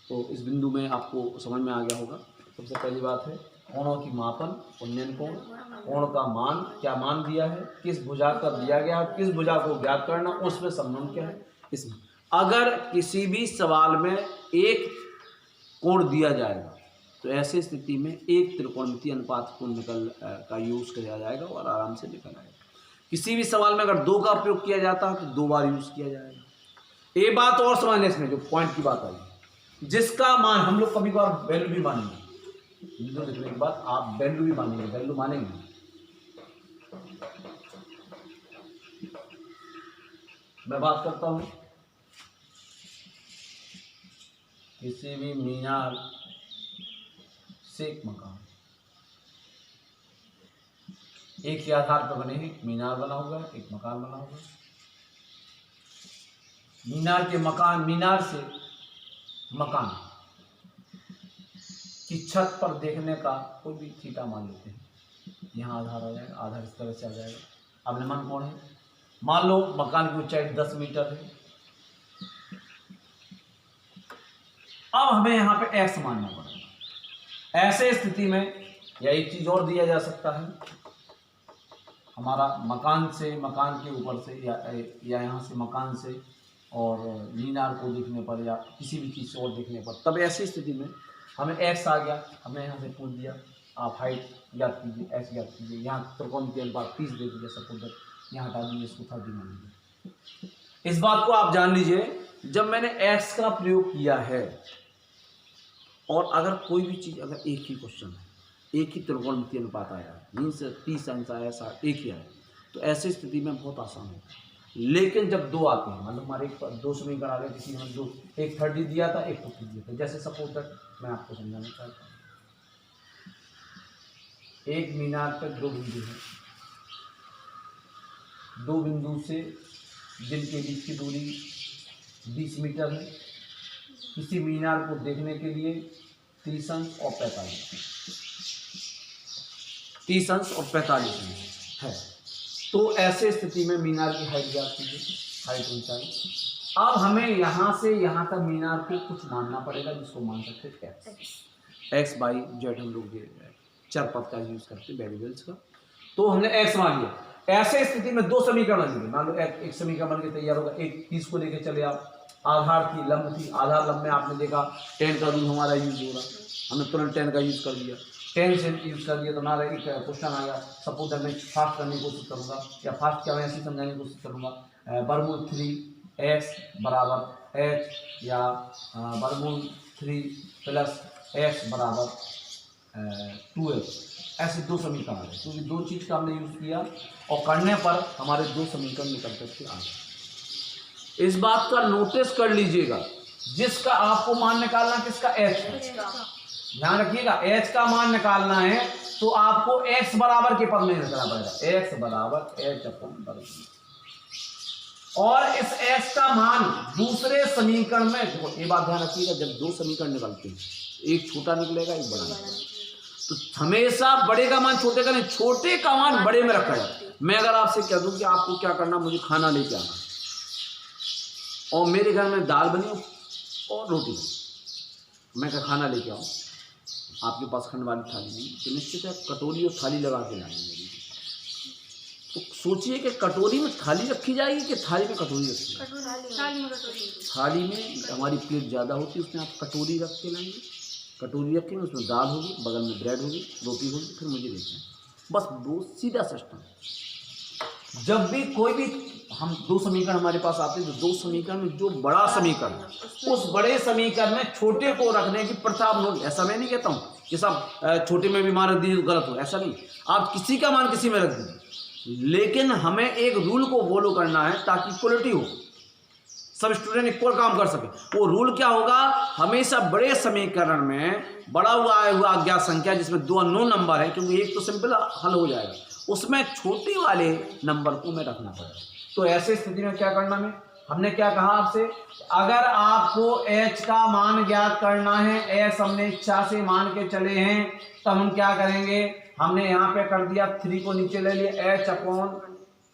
तो इस बिंदु में आपको समझ में आ गया होगा। सबसे पहली बात है कोणों की मापन, उन्नयन कोण, कोण का मान, क्या मान दिया है, किस भुजा का दिया गया, किस भुजा को ज्ञात करना, उसमें संबंध क्या है। इसमें अगर किसी भी सवाल में एक कोण दिया जाएगा तो ऐसी स्थिति में एक त्रिकोणमितीय अनुपात को का यूज किया जाएगा और आराम से निकल आएगा। किसी भी सवाल में अगर 2 का प्रयोग किया जाता है तो 2 बार यूज किया जाएगा। ये बात और समझने इसमें जो पॉइंट की बात आई, जिसका मान हम लोग कभी कभार वैल्यू भी मानेंगे, बिंदु लिखने के बाद आप वैल्यू भी मानेंगे, वैल्यू मानेंगे। मैं बात करता हूं किसी भी मीनार से एक मकान, एक ही आधार पर बने हैं, मीनार बना हुआ है, एक मकान बना हुआ है। मीनार के मकान, मीनार से मकान की छत पर देखने का कोई भी थीटा मान लेते हैं, यहाँ आधार आ जाएगा, आधार इस तरह से आ जाएगा। अवनमन कोण है, मान लो मकान की ऊंचाई 10 मीटर है, अब हमें यहाँ पे x मानना पड़ेगा। ऐसे स्थिति में या एक चीज और दिया जा सकता है, हमारा मकान से, मकान के ऊपर से या यहाँ से मकान से और मीनार को देखने पर या किसी भी चीज़ से और देखने पर, तब ऐसी स्थिति में हमें x आ गया, हमने यहाँ से पूछ दिया आप हाइट याद कीजिए, x याद कीजिए, यहाँ त्रिकोणमितीय अनुपात 30 दे दीजिए, सपोज यहाँ हटा दीजिए, इसको 30 मान लीजिए। इस बात को आप जान लीजिए, जब मैंने x का प्रयोग किया है और अगर कोई भी चीज़, अगर एक ही क्वेश्चन है एक ही त्रिकोणमितीय अनुपात आया, मीन्स 30 अंश आया, 60 एक ही आया, तो ऐसी स्थिति में बहुत आसान होता है। लेकिन जब दो आते हैं, मतलब हमारे दो समीकरण आ गए, किसी ने दो, एक 30 दिया था, एक 40 दिया था, जैसे सपोज दैट मैं आपको समझाना चाहता हूँ, एक मीनार पर दो बिंदु हैं, दो बिंदु से जिनके बीच की दूरी 20 मीटर है, किसी मीनार को देखने के लिए 30 अंश और 45 अंश है। तो ऐसे स्थिति में मीनार की हाइट ज्ञात कीजिए, हाइट ऊंचाई। अब हमें यहाँ से यहाँ तक मीनार को कुछ मानना पड़ेगा, जिसको मान सकते हैं एक्स बाई जेड, हम लोग चर पद का यूज करते हैं, वेरिएबल्स का। तो हमने एक्स मान लिया। ऐसे स्थिति में दो समीकरण बनेंगे, मान लो एक समीकरण बन के तैयार होगा, एक 30 को लेके चले आप, आधार की लंब थी, आधार लंब में आपने देखा 10 का रूल हमारा यूज हो रहा, हमने तुरंत 10 का यूज कर दिया, 10 से यूज कर दिया, तो हमारा एक क्वेश्चन आ गया। सपोज मैं फास्ट करने की कोशिश करूँगा, या फास्ट क्या मैं ऐसे समझाने की कोशिश करूँगा, वर्गमूल 3x बराबर h, या वर्गमूल 3 प्लस x बराबर 2h, ऐसे दो समीकरण आ गए, क्योंकि दो चीज़ का हमने यूज किया और करने पर हमारे दो समीकरण निकल करके आ गए। इस बात का नोटिस कर लीजिएगा, जिसका आपको मान निकालना किसका, h का, ध्यान रखिएगा, h का मान निकालना है तो आपको x बराबर के पद में निकालना पड़ेगा, x बराबर h अपन वर्ग, और इस x का मान दूसरे समीकरण में, देखो ये बात ध्यान रखिएगा, जब दो समीकरण निकलते हैं, एक छोटा निकलेगा एक बड़ा निकलेगा, तो हमेशा बड़े का मान छोटे का नहीं, छोटे का मान बड़े में रखा है। मैं अगर आपसे कह दूं कि आपको क्या करना, मुझे खाना लेके आना, और मेरे घर में दाल बनी और रोटी बनी, मैं क्या खाना लेके आऊँ, आपके पास खंड वाली थाली नहीं, तो निश्चित है कटोरी और थाली लगा के लाएंगे। तो सोचिए कि कटोरी में थाली रखी जाएगी कि थाली में कटोरी रखी जाएगी। थाली में हमारी प्लेट ज़्यादा होती है, उसमें आप कटोरी रख के लाएंगे, कटोरी रखेंगे, उसमें दाल होगी, बगल में ब्रेड होगी, रोटी होगी, फिर मुझे देखें, बस दो सीधा सिस्टम। जब भी कोई भी हम दो समीकरण हमारे पास आते हैं, तो दो समीकरण में जो बड़ा समीकरण, उस बड़े समीकरण में छोटे को रखने की प्रथा आप, ऐसा मैं नहीं कहता हूँ कि सब छोटे में भी मान रख दीजिए तो गलत हो, ऐसा नहीं, आप किसी का मान किसी में रख दीजिए, लेकिन हमें एक रूल को फॉलो करना है ताकि इक्वलिटी हो, सब स्टूडेंट इक्वल काम कर सके। वो रूल क्या होगा, हमेशा बड़े समीकरण में बड़ा हुआ अज्ञात संख्या जिसमें दो अननोन नंबर है, क्योंकि एक तो सिंपल हल हो जाएगा, उसमें छोटे वाले नंबर को मैं रखना पड़ेगा। तो ऐसे स्थिति में क्या करना है, हमने क्या कहा आपसे, अगर आपको h का मान ज्ञात करना है, h हमने इच्छा से मान के चले हैं, तब हम क्या करेंगे, हमने यहाँ पे कर दिया 3 को नीचे ले लिया, h अपॉन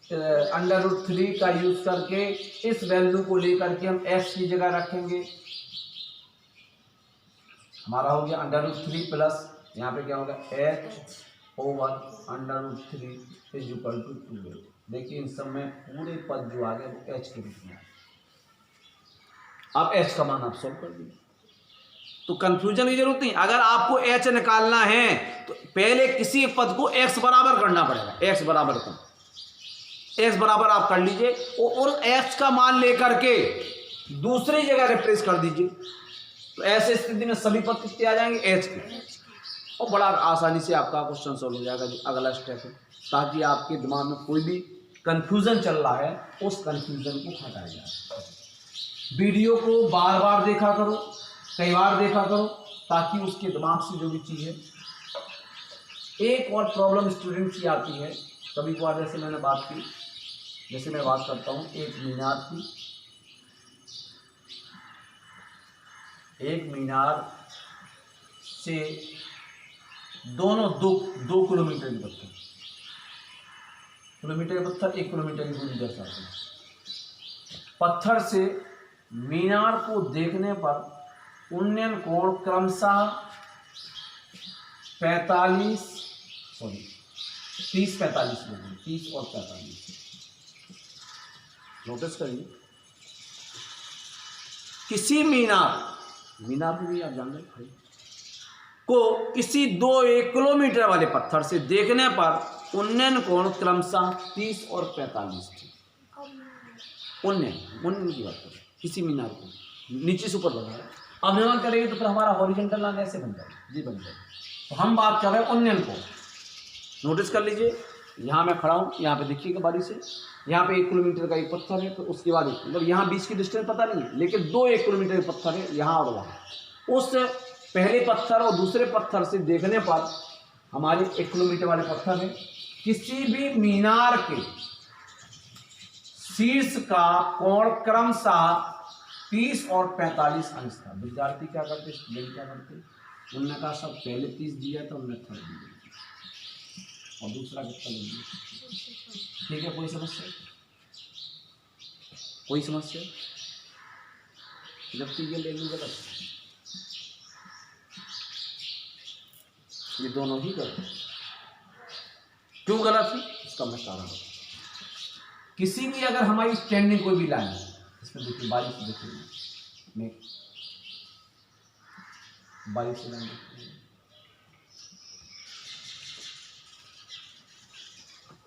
√3 का यूज करके इस वैल्यू को लेकर के हम x की जगह रखेंगे, हमारा हो गया √3 प्लस यहाँ पे क्या होगा h over √3 is equal to 2। देखिए इन सब में पूरे पद जो आ गए वो h के रूप में, अब h का मान आप सॉल्व कर दीजिए, तो कंफ्यूजन की जरूरत नहीं। अगर आपको h निकालना है तो पहले किसी पद को x बराबर करना पड़ेगा, x बराबर को x बराबर आप कर लीजिए और x का मान लेकर के दूसरी जगह रिप्लेस कर दीजिए, तो ऐसे स्थिति में सभी पद कितने आ जाएंगे, h के, और बड़ा आसानी से आपका क्वेश्चन सॉल्व हो जाएगा। जो अगला स्टेप है, ताकि आपके दिमाग में कोई भी कंफ्यूजन चल रहा है उस कंफ्यूजन को हटाया जाए। वीडियो को बार बार देखा करो, कई बार देखा करो, ताकि उसके दिमाग से जो भी चीज़ है। एक और प्रॉब्लम स्टूडेंट की आती है कभी कभार, जैसे मैंने बात की, जैसे मैं बात करता हूँ एक मीनार की, एक मीनार से दोनों दो किलोमीटर की पत्थर, किलोमीटर के पत्थर 1 किलोमीटर की दूरी दर्शाते हैं। पत्थर से मीनार को देखने पर उन्नयन कोण क्रमशः 30-45 डिग्री, 30 और 45। नोटिस करिए, किसी मीनार भी आप जान रहे को किसी 1 किलोमीटर वाले पत्थर से देखने पर उन्नयन कोण क्रमशः 30 और 45 थे। उन्नयन की बात करें, किसी मीनार को नीचे से ऊपर बढ़ा है, अब निर्माण करेंगे तो फिर हमारा हॉरिजॉन्टल लाइन ऐसे बन जाएगा, जी बन जाएगा, तो हम बात कर रहे हैं उन्नयन को। नोटिस कर लीजिए, यहाँ मैं खड़ा हूँ, यहाँ पे देखिएगा बारी से, यहाँ पे 1 किलोमीटर का एक पत्थर है, तो उसके बाद मतलब यहाँ 20 की डिस्टेंस पता नहीं है, लेकिन 2 1 किलोमीटर के पत्थर है यहाँ और वहाँ। उस पहले पत्थर और दूसरे पत्थर से देखने पर हमारे 1 किलोमीटर वाले पत्थर में किसी भी मीनार के शीर्ष का कोण क्रमशः 30 और 45 अंश था। विद्यार्थी क्या करते, स्टूडेंट क्या करते, उन्होंने कहा सब पहले 30 दिया था, उन्होंने 30 दिया और दूसरा कितना ले लिया। ठीक है, कोई समस्या, कोई समस्या? जब ये ले लूँ गलत, ये दोनों ही गलत। क्यों गलत है इसका मैं कारण बताऊँ। किसी भी अगर हमारी स्टैंडिंग कोई भी लाइन है, इसमें देखिए बारिश देखिए, मैं बारिश से लाइन देखिए,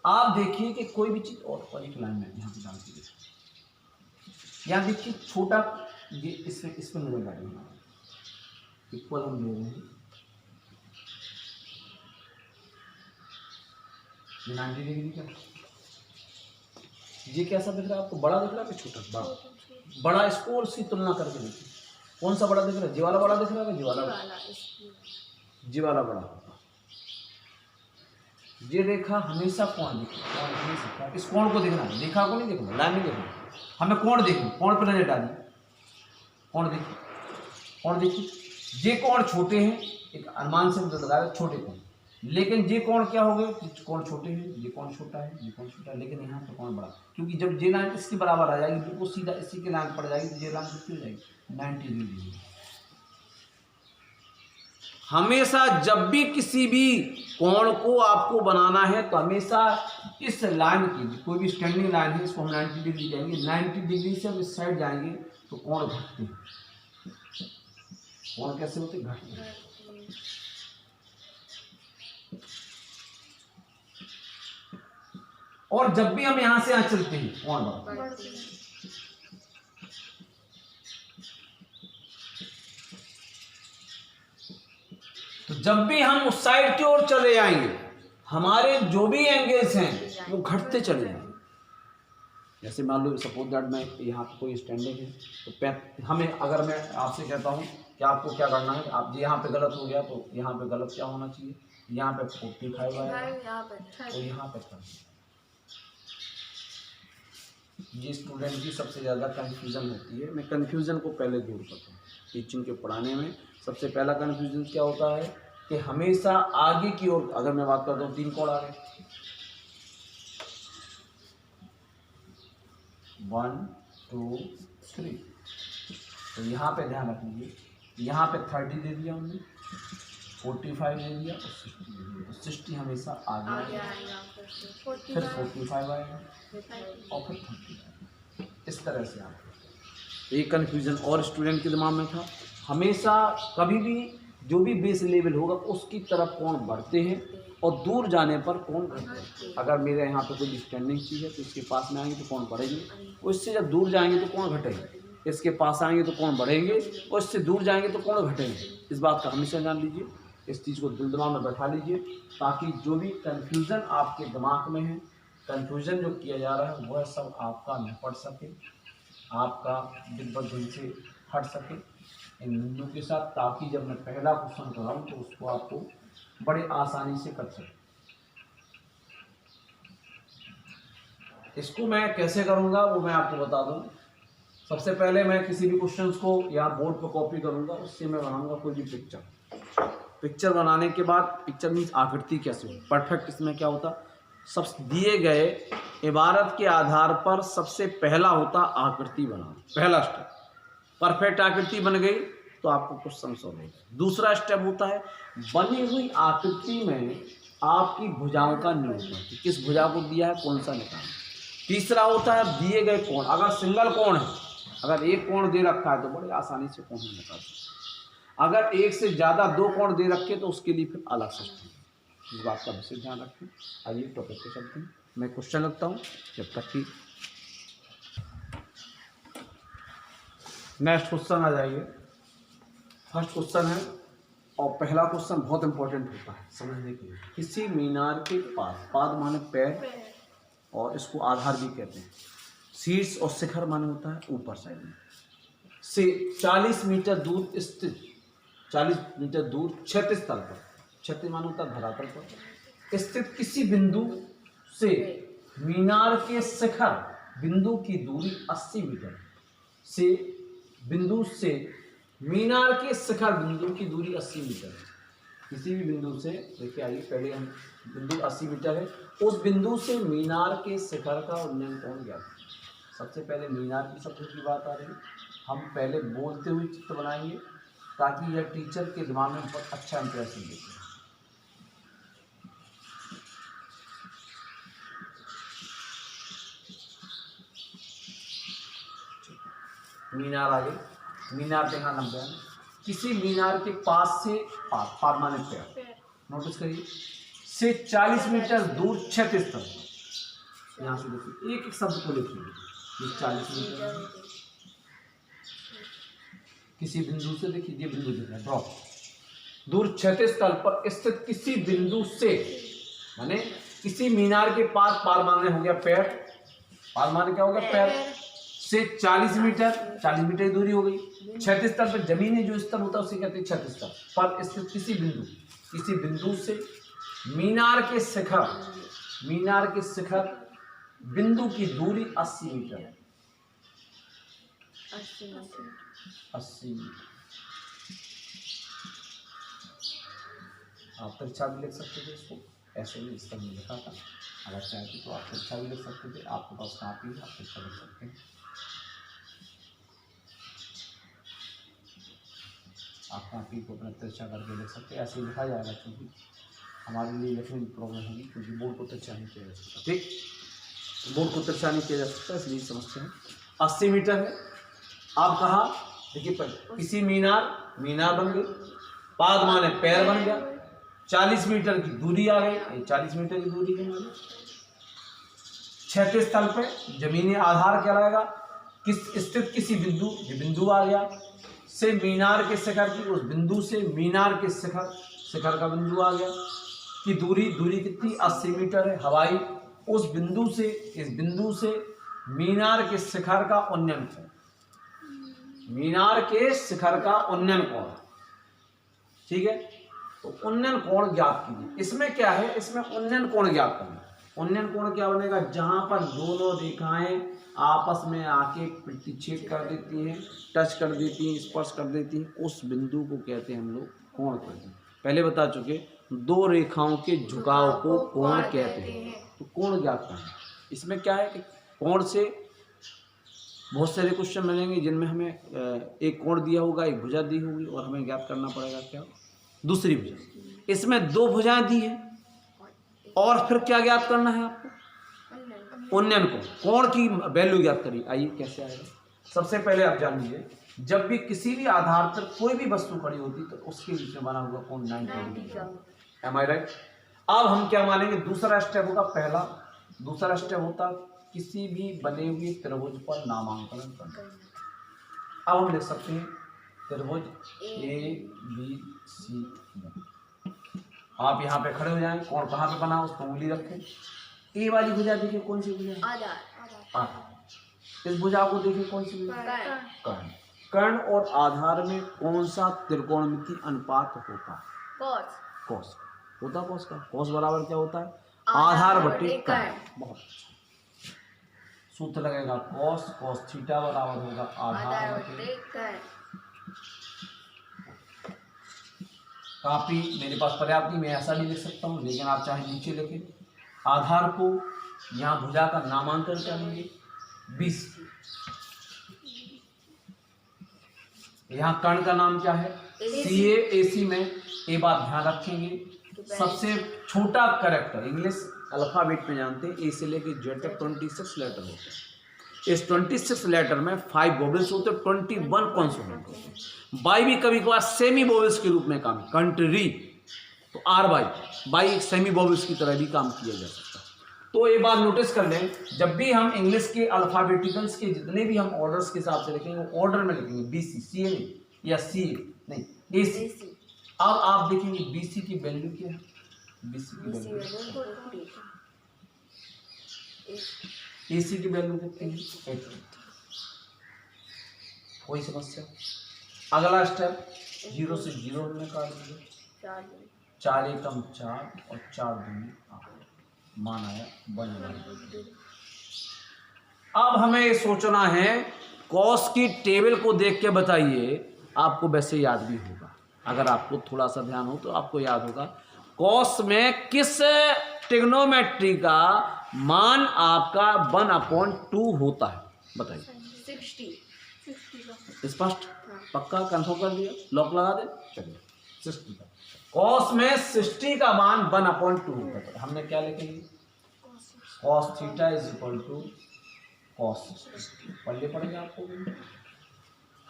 आप देखिए कि कोई भी चीज और एक लाइन में यहाँ पे डाल के देखिए, यहाँ देखिए छोटा ये इसमें नजर डालिए, इक्वल हम ले रहे हैं 90 डिग्री का। ये कैसा दिख रहा है आपको, बड़ा दिख रहा है कि छोटा? बड़ा। बड़ा, इसको और इसकी तुलना करके देखिए, कौन सा बड़ा दिख रहा है? जी वाला बड़ा दिख रहा है, जी वाला बड़ा होगा। ये रेखा हमेशा कौन दिखे, इस कोण को देखना है, रेखा को नहीं देखना, लाइन नहीं देखना, हमें कोण देखना, कोण पर नजर डालिए, कोण देखिए, कोण देखिए। ये कोण छोटे हैं, एक अनुमान से लगा रहे छोटे कोण, लेकिन ये कोण क्या हो गए, कोण छोटे हैं, ये कोण छोटा है, ये कोण छोटा है, लेकिन यहाँ पे कोण बड़ा, क्योंकि जब ये लाइन इसके बराबर आ जाएगी बिल्कुल सीधा इसी के लाइन पड़ जाएगी, तो ये लाइन कितनी हो जाएगी, 90 डिग्री। हमेशा जब भी किसी भी कोण को आपको बनाना है तो हमेशा इस लाइन की, कोई भी स्टैंडिंग लाइन है इसको हम 90 डिग्री कहेंगे, 90 डिग्री से हम इस साइड जाएंगे तो कोण घटते हैं। कोण कैसे होते, घटते हैं। और जब भी हम यहां से यहां चलते हैं कोण बढ़ते हैं। तो जब भी हम उस साइड की ओर चले जाएंगे हमारे जो भी एंगल्स हैं वो घटते चले जाएंगे। जैसे मान लो सपोज दैट मैं यहाँ पे कोई स्टैंडिंग है तो हमें, अगर मैं आपसे कहता हूँ कि आपको क्या करना है, आप यहाँ पे गलत हो गया तो यहाँ पे गलत क्या होना चाहिए, यहाँ पे 45 आएगा और यहाँ पे 30। ये स्टूडेंट की सबसे ज़्यादा कन्फ्यूज़न होती है। मैं कन्फ्यूज़न को पहले दूर करता हूँ। टीचिंग के पढ़ाने में सबसे पहला कन्फ्यूज़न क्या होता है कि हमेशा आगे की ओर, अगर मैं बात करता हूँ 3 कोण आ गए, 1 2 3, तो यहाँ पे ध्यान रख लीजिए, यहाँ पे 30 दे दिया हमने, 45 दे दिया और 60 दे दिया, तो 60 हमेशा आगे आएगा, फिर 45 आएगा और फिर 30 आएगा। इस तरह से आपको एक कन्फ्यूज़न और स्टूडेंट के दिमाग में था। हमेशा कभी भी जो भी बेस लेवल होगा उसकी तरफ कोण बढ़ते हैं और दूर जाने पर कोण घटते हैं। अगर मेरे यहाँ पे कोई स्टैंडिंग चीज़ है तो इसके पास में आएंगे तो कोण बढ़ेंगे, और इससे जब दूर जाएंगे तो कोण घटेंगे, इसके पास आएंगे तो कोण बढ़ेंगे और इससे दूर जाएंगे तो कोण घटेंगे। इस बात का हमेशा जान लीजिए, इस चीज़ को दिल दिमाग में बैठा लीजिए, ताकि जो भी कन्फ्यूज़न आपके दिमाग में है, कन्फ्यूज़न जो किया जा रहा है वह सब आपका निपट सके, आपका दिग्बद्धि से हट सके इन बिंदु के साथ, ताकि जब मैं पहला क्वेश्चन कराऊँ तो उसको आपको बड़े आसानी से कर सकें। इसको मैं कैसे करूँगा वो मैं आपको बता दूँ। सबसे पहले मैं किसी भी क्वेश्चन को या बोर्ड पर कॉपी करूँगा, उससे मैं बनाऊँगा कोई भी पिक्चर बनाने के बाद, पिक्चर मीन्स आकृति कैसे हो परफेक्ट। इसमें क्या होता, सब दिए गए इबारत के आधार पर सबसे पहला होता आकृति बनाना, पहला स्टेप। परफेक्ट आकृति बन गई तो आपको क्वेश्चन सॉल्व होगा। दूसरा स्टेप होता है बनी हुई आकृति में आपकी भुजाओं का निरूपण, किस भुजा को दिया है कौन सा निकालना। तीसरा होता है दिए गए कोण, अगर सिंगल कोण है, अगर एक कोण दे रखा है तो बड़े आसानी से कोण निकाल सकते। अगर एक से ज़्यादा 2 कोण दे रखे तो उसके लिए फिर अलग सिस्टम। इस बात का विशेष ध्यान रखें। आइए टॉपिक पे चलते हैं, मैं क्वेश्चन लगता हूँ जब तक कि नेक्स्ट क्वेश्चन आ जाइए। फर्स्ट क्वेश्चन है और पहला क्वेश्चन बहुत इंपॉर्टेंट होता है समझने के लिए। किसी मीनार के पास, पाद माने पैर और इसको आधार भी कहते हैं, शीर्ष और शिखर माने होता है ऊपर साइड में, से 40 मीटर दूर स्थित, 40 मीटर दूर क्षैतिज तल पर, क्षैतिज माने होता है धरातल पर स्थित किसी बिंदु से मीनार के शिखर बिंदु की दूरी 80 मीटर से, बिंदु से मीनार के शिखर बिंदु की दूरी 80 मीटर है। किसी भी बिंदु से, देखिए आइए पहले हम, बिंदु 80 मीटर है, उस बिंदु से मीनार के शिखर का उन्नयन कोण ज्ञात है। सबसे पहले मीनार की शब्द की बात आ रही है, हम पहले बोलते हुए चित्र बनाएंगे ताकि यह टीचर के दिमाग में बहुत अच्छा इंप्रेशन देते हैं। मीनार आगे, मीनार देखा नंबर, किसी मीनार के पास से, पाद माने पैर, नोटिस करिए, से 40 मीटर दूर क्षैतिज तल, यहाँ से देखिए एक एक शब्द को लिखिए, 40 मीटर किसी बिंदु से, देखिए ये बिंदु दिख रहा है ड्रॉप, दूर क्षैतिज तल पर स्थित किसी बिंदु से, माने किसी मीनार के पास, पाद माने हो गया पैर, पाद माने क्या हो गया पैर, से 40 मीटर, 40 मीटर की दूरी हो गई, क्षैतिज तल पर, जमीनी जो स्तर होता है उसे कहते हैं क्षैतिज तल पर स्थित किसी बिंदु, किसी बिंदु से मीनार के शिखर, मीनार के शिखर बिंदु की दूरी 80 मीटर है, 80 मीटर। आप परीक्षा भी लिख सकते थे इसको, ऐसे भी इस तरह में लिखा था, अगर चाहते तो आप परीक्षा भी लिख सकते थे, आपके पास कापी है, आप परीक्षा लिख सकते हैं। आप कापी को अपना परीक्षा करके लिख सकते हैं, ऐसे लिखा जाएगा, क्योंकि हमारे लिए लिखने में प्रॉब्लम होगी, क्योंकि बोर्ड को तिरछा नहीं किया जा सकता, ठीक, बोर्ड को तिरछा नहीं किया जा सकता, इसलिए समझते हैं। 80 मीटर है, आप कहा, देखिए किसी मीनार, मीनार बन गई, पाद माने पैर बन गया, 40 मीटर की दूरी आ गई, 40 मीटर की दूरी है, क्षैतिज तल पे जमीनी आधार कहलाएगा, किस स्थित किसी बिंदु, ये बिंदु आ गया, से मीनार के शिखर की, उस बिंदु से मीनार के शिखर, शिखर का बिंदु आ गया, की दूरी, दूरी कितनी 80 मीटर है हवाई, उस बिंदु से, इस बिंदु से मीनार के शिखर का उन्नयन कोण, मीनार के शिखर का उन्नयन कोण, ठीक है, तो उन्नयन कोण ज्ञात कीजिए। इसमें क्या है, इसमें उन्नयन कोण ज्ञात करना, उन्नयन कोण क्या बनेगा, जहां पर दोनों रेखाएं आपस में आके प्रतिच्छेद कर देती हैं, टच कर देती हैं, स्पर्श कर देती हैं, उस बिंदु को कहते हैं हम लोग कोण कहते हैं। पहले बता चुके, दो रेखाओं के झुकाव को कोण कहते हैं, तो कोण ज्ञात करना। इसमें क्या है कि कोण से बहुत सारे क्वेश्चन मिलेंगे जिनमें हमें एक कोण दिया होगा, एक भुजा दी होगी, और हमें ज्ञात करना पड़ेगा क्या, दूसरी भुजा। इसमें दो भुजाएं दी है, और फिर क्या ज्ञात करना है आपको, उन्नयन कोण, कोण की वैल्यू ज्ञात करिए। आइए कैसे आएगा, सबसे पहले आप जान लीजिए, जब भी किसी भी आधार पर कोई भी वस्तु खड़ी होती तो उसके बीच में बना हुआ कोण 90 डिग्री, एम आई राइट। अब हम क्या मानेंगे, दूसरा स्टेप होगा, पहला दूसरा स्टेप होता किसी भी बने हुए त्रिभुज पर नामांकन करना। अब हम लिख सकते हैं त्रिभुज ABC, आप यहाँ पे खड़े हो जाएं, कोण कहाँ पे बना उस पर उंगली रखें, ए वाली भुजा देखिए कौन सी भुजा, आधार, इस भुजा को देखिए कौन सी भुजा, कर्ण। कर्ण और आधार में कौन सा त्रिकोणमितीय अनुपात होता है, कॉस होता, कॉस का, कॉस बराबर क्या होता है, आधार बटे कर्ण। बहुत अच्छा सूत्र लगेगा, कॉस, कॉस थीटा बराबर होगा आधार बटे कर्ण। काफी मेरे पास पर्याप्त नहीं, मैं ऐसा भी लिख सकता हूँ, लेकिन आप चाहे नीचे लिखें। आधार को यहाँ भुजा का नामांकन कर लीजिए 20, यहाँ कर्ण का नाम क्या है, CA AC में ये बात ध्यान रखेंगे, सबसे छोटा कैरेक्टर इंग्लिश अल्फाबेट में जानते हैं, ए से लेके जेड तक 26 लेटर होते हैं। इस 26 लेटर में 5 वोवेल्स होते हैं, 21 कॉन्सोनेंट होते हैं। बाई भी कभी कभार सेमी वोवेल्स के रूप में काम, कंट्री, तो आर बाई एक सेमी वोवेल्स की तरह भी काम किया जा सकता है। तो ये बात नोटिस कर लें, जब भी हम इंग्लिश के अल्फाबेटिकल्स के जितने भी हम ऑर्डर्स के हिसाब से लिखेंगे, ऑर्डर में लिखेंगे BC, CA नहीं, या CA नहीं, AC, अब आप देखेंगे BC की वैल्यू क्या है, BC की वैल्यू, AC की वैल्यू कितनी है 80। कोई समस्या? अगला स्टेप 0 से 0 हमने काट दिया, 4 एकम 4 और 4 दूनी 8, मान आया 1/2। अब हमें ये सोचना है, कॉस की टेबल को देख के बताइए, आपको वैसे याद भी होगा, अगर आपको थोड़ा सा ध्यान हो तो आपको याद होगा, कॉस में किस ट्रिग्नोमेट्री का मान आपका 1/2 होता है, बताइए। 60 स्पष्ट, पक्का कंफर्म कर दिया, लॉक लगा दे, चलिए 60 का कॉस में 60 का मान 1/2 होता है। हमने क्या लिखेंगे, cos theta is equal to cos 60, पढ़ने पड़ेगा आपको भी।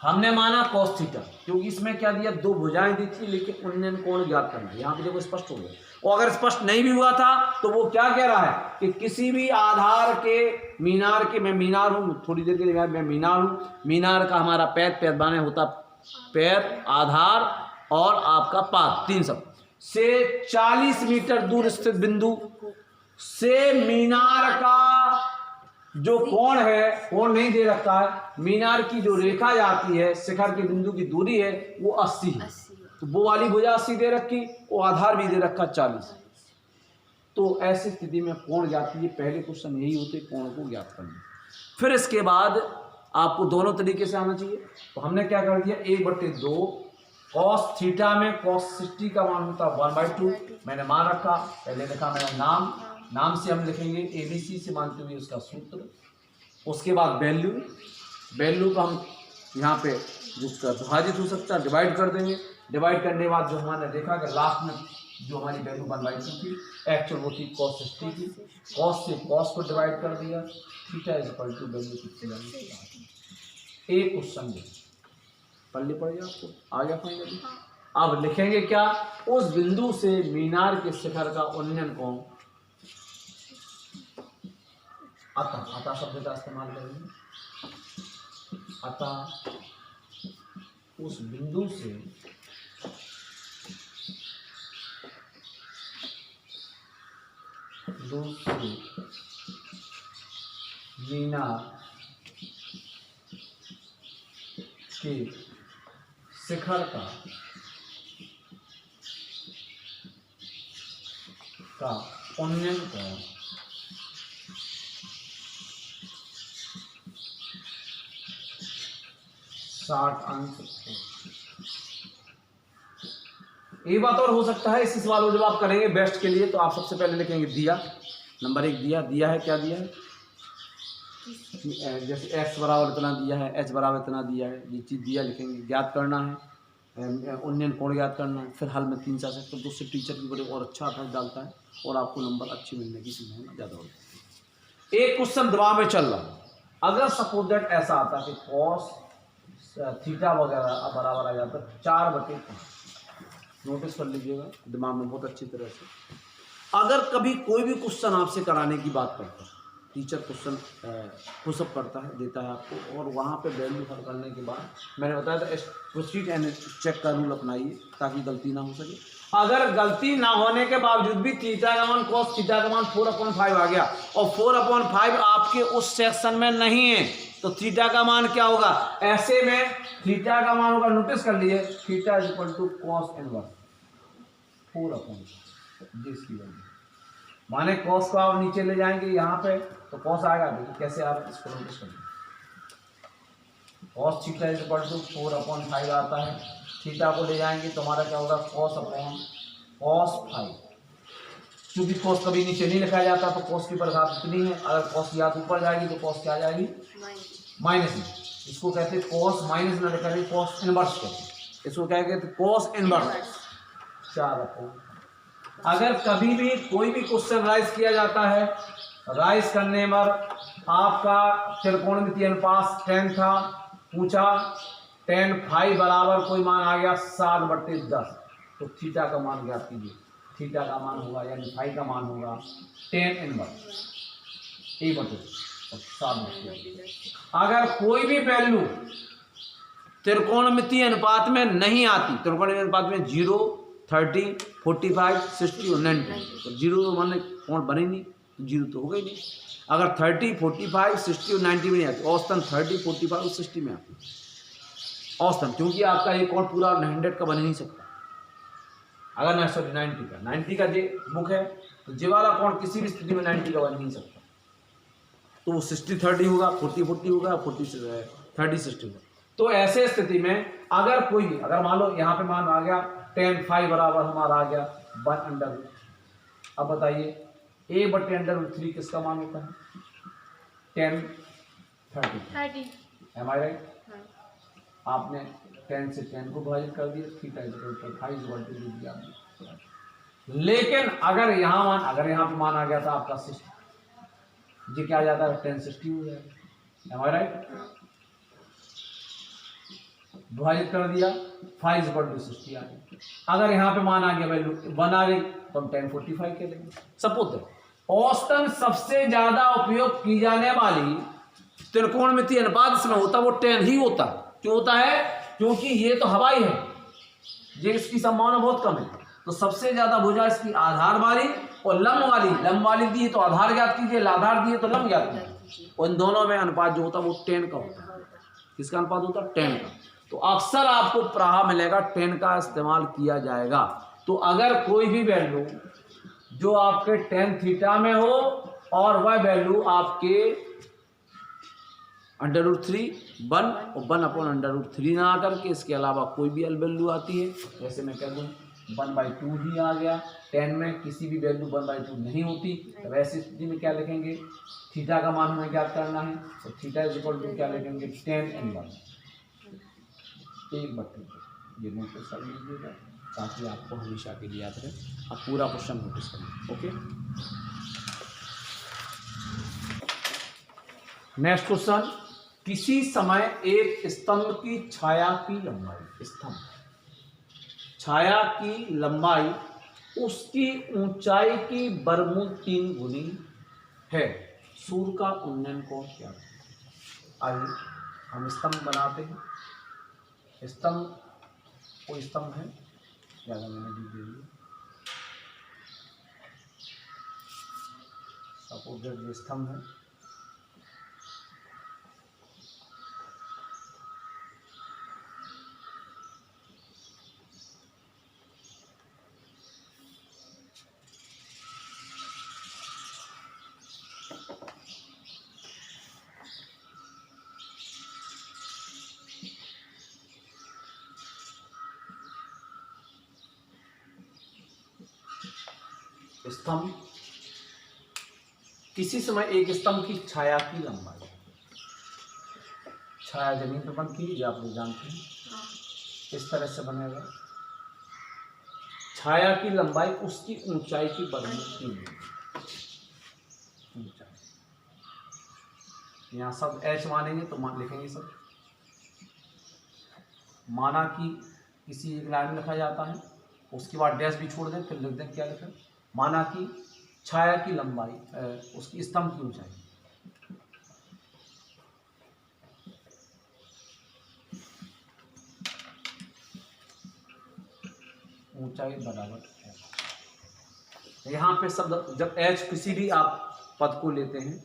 हमने माना कॉस थीटा, क्योंकि इसमें क्या दिया, दो भुजाएं दी थी, लेकिन उन्हें कोण ज्ञात करना है, यहाँ पे देखो स्पष्ट हो गया। और अगर स्पष्ट नहीं भी हुआ था तो वो क्या कह रहा है कि किसी भी आधार के मीनार के, मैं मीनार हूँ, थोड़ी देर के लिए मैं मीनार हूँ, मीनार का हमारा पैर माने होता पैर, आधार और आपका पाद, 3 सब से 40 मीटर दूर स्थित बिंदु से मीनार का जो कोण है, कोण नहीं दे रखा है, मीनार की जो रेखा जाती है शिखर के बिंदु की दूरी है वो 80 है, तो वो वाली भुजा 80 दे रखी, वो आधार भी दे रखा 40। तो ऐसी स्थिति में कोण जाती है, पहले क्वेश्चन यही होते, कोण को ज्ञात करना। फिर इसके बाद आपको दोनों तरीके से आना चाहिए, तो हमने क्या कर दिया, 1/2 कॉस थीटा में कॉस 60 का मान होता 1/2, मैंने मान रखा, पहले लिखा मैंने नाम से हम लिखेंगे ABC से मानते हुए उसका सूत्र, उसके बाद वैल्यू का हम यहाँ पे जिसका विभाजित हो सकता है डिवाइड कर देंगे, डिवाइड करने के बाद जो हमने देखा कि लास्ट में जो हमारी वैल्यू 1/2 थी, एक्चुअल वो थी कॉस 60 की, कॉस से कॉस को डिवाइड कर दिया, theta is equal to value कितनी आई। एक क्वेश्चन पढ़ पड़ेगा आपको, आ गया फाइनली। अब लिखेंगे क्या, उस बिंदु से मीनार के शिखर का उन्नयन कोण, अतः शब्द का इस्तेमाल करेंगे, अतः उस बिंदु से मीनार के शिखर का उन्नयन कोण 60 अंश। एक बात और हो सकता है, इस सवाल को जब आप करेंगे बेस्ट के लिए, तो आप सबसे पहले लिखेंगे दिया, नंबर 1 दिया है, क्या दिया है, जैसे x बराबर इतना दिया है, h बराबर इतना दिया है, ये चीज़ दिया, लिखेंगे, ज्ञात करना है, उन्नयन कोण ज्ञात करना है। फिर हल में 3 4 तो दूसरे टीचर की बड़े और अच्छा अर्थ डालता है और आपको नंबर अच्छे मिलने की संभावना ज़्यादा होती है। एक क्वेश्चन दिमाग में चल रहा, अगर सपोज दैट ऐसा आता कि कॉस थीटा वगैरह बराबर आ जाता 4/5, नोटिस कर लीजिएगा दिमाग में बहुत अच्छी तरह से। अगर कभी कोई भी क्वेश्चन आपसे कराने की बात करता है, टीचर क्वेश्चन पुशअप करता है, देता है आपको, और वहाँ पे वैल्यू हल करने के बाद मैंने बताया था प्रोसीड एंड चेक का रूल अपनाइए ताकि गलती ना हो सके। अगर गलती ना होने के बावजूद भी थीटा का मान कॉस थीटा का मान 4/5 आ गया और 4/5 आपके उस सेक्शन में नहीं है, तो थीटा का मान क्या होगा, ऐसे में थीटा का मान होगा, नोटिस कर लिए, theta is equal to cos inverse 4/5, माने कॉस को आप नीचे ले जाएंगे यहाँ पे तो कॉस आएगा, देखिए कैसे आ रहा है, इसको नोटिस करिए, cos theta is equal to 4/5 आता है, थीटा को ले जाएंगे तो हमारा क्या होगा, cos 5, क्योंकि कॉस कभी नीचे नहीं लिखा जाता तो कॉस की परिभाषा इतनी है, अगर कॉस की याद ऊपर जाएगी तो कॉस क्या आ जाएगी, माइनस में, इसको कहते हैं कॉस माइनस ना लिखा जाए, कॉस इनवर्स कहते हैं, इसको क्या कहते हैं, कॉस इनवर्स 4/5। अगर कभी भी कोई भी क्वेश्चन राइज किया जाता है, राइज करने पर आपका त्रिकोणमितीय अनुपात 10 था, पूछा tan phi बराबर कोई मान आ गया 7/10, तो थीटा का मान ज्ञात कीजिए, थीटा का मान होगा यानी फाई का मान होगा tan इनवर्स 1/7। अगर कोई भी वैल्यू त्रिकोणमितीय अनुपात में नहीं आती। त्रिकोणमितीय अनुपात में 0, 30, 45, 60 और 90। तो 0 मान कोण बने नहीं, 0 तो हो गई नहीं। अगर 30, 45, 60 और 90 में नहीं आती, औसतन 30, 45 और 60 में आती औसतन, क्योंकि आपका ये कोण पूरा 100 का बन नहीं सकता। अगर 90 का जे बुक है तो जे वाला कोण किसी भी स्थिति में 90 का बन नहीं सकता, तो वो 60, 30 होगा, 40, 40 होगा, 40, 30, 60 होगा। तो ऐसे स्थिति में अगर कोई भी, अगर मान लो यहाँ पे मान आ गया 10 5 बराबर हमारा आ गया 1/√। अब बताइए a/√3 किसका मान होता है? 10 30। M I right? आपने 10 से 10 को विभाजित कर दिया, थीटा इक्वल 5 दिया। लेकिन अगर यहाँ पे मान आ गया था आपका 60, जी क्या आ जाता है 10 60 हो जाएगा। M I right? विभाजित कर दिया 5/60 आ गया। अगर यहाँ पे मान आ गया वैल्यू 1 आ गई तो हम 1045 के लेंगे। सपोज औसतन सबसे ज्यादा उपयोग की जाने वाली त्रिकोणमितीय अनुपात इसमें होता वो 10 ही होता है। क्यों होता है? क्योंकि ये तो हवाई है, ये इसकी संभावना बहुत कम है। तो सबसे ज्यादा भुजा इसकी आधार वाली और लंब वाली दी तो आधार ज्ञात कीजिए, आधार दिए तो लंब ज्ञात कीजिए। और इन दोनों में अनुपात जो होता है वो 10 का होता है। किसका अनुपात होता है? 10 का। तो अक्सर आपको प्राहा मिलेगा 10 का इस्तेमाल किया जाएगा। तो अगर कोई भी वैल्यू जो आपके 10 थीटा में हो और वह वैल्यू आपके √3 1 और 1/√3 ना आकर के इसके अलावा कोई भी वैल्यू आती है, जैसे मैं कह दूँ 1/2 ही आ गया, 10 में किसी भी वैल्यू 1/2 नहीं होती, तो वैसी स्थिति में क्या लिखेंगे? थीटा का मान हमें ज्ञात करना है, तो थीटा इक्वल टू क्या लिखेंगे? 10 n 1 1/2। ये नोटिस कर लीजिएगा ताकि आपको हमेशा के लिए याद रहे। आप पूरा क्वेश्चन नोटिस करें। Okay, next question. किसी समय एक स्तंभ की छाया की लंबाई, छाया की लंबाई उसकी ऊंचाई की वर्गमूल 3 गुनी है। सूर्य का उन्नयन कोण क्या है? आइए हम स्तंभ बनाते हैं। स्तंभ कोई स्तंभ है, ज़्यादा मैंने दी दे दी। सपोज ये स्तंभ है, स्तंभ किसी समय एक स्तंभ की छाया की लंबाई, छाया जमीन पर बनती है, आप लोग जानते हैं, इस तरह से बनेगा। छाया की लंबाई उसकी ऊंचाई की वर्गमूल 3 यहाँ सब h मानेंगे तो लिखेंगे सब। माना कि किसी एक लाइन में लिखा जाता है, उसके बाद डैश भी छोड़ दें, फिर लिख दें क्या लिखा। माना कि छाया की लंबाई उसकी स्तंभ की ऊंचाई, बराबर है। यहाँ पे शब्द जब h किसी भी आप पद को लेते हैं,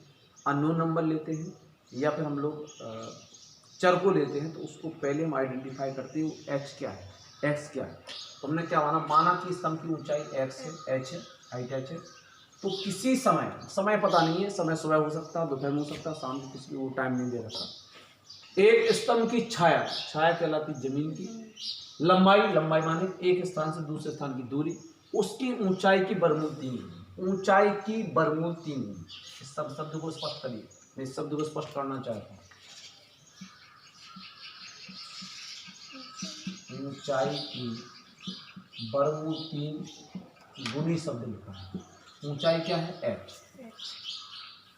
अननोन नंबर लेते हैं या फिर हम लोग चर को लेते हैं, तो उसको पहले हम आइडेंटिफाई करते हैं h क्या है, x क्या है। तो हमने क्या माना कि स्तंभ की ऊंचाई x है, h है, हाइट h है। तो किसी समय पता नहीं है, समय सुबह हो सकता है, दोपहर में हो सकता है, शाम को, किसी को टाइम नहीं दे रखा। एक स्तंभ की छाया कहलाती जमीन की लंबाई माने एक स्थान से दूसरे स्थान की दूरी, उसकी ऊंचाई की वर्गमूल 3 गुनी। ऊंचाई की वर्गमूल 3 गुनी। इस सब शब्द को स्पष्ट करिए, मैं इस शब्द को स्पष्ट करना चाहता हूँ। ऊंचाई की वर्गमूल 3 गुनी शब्द लिखा है। ऊंचाई क्या है? h।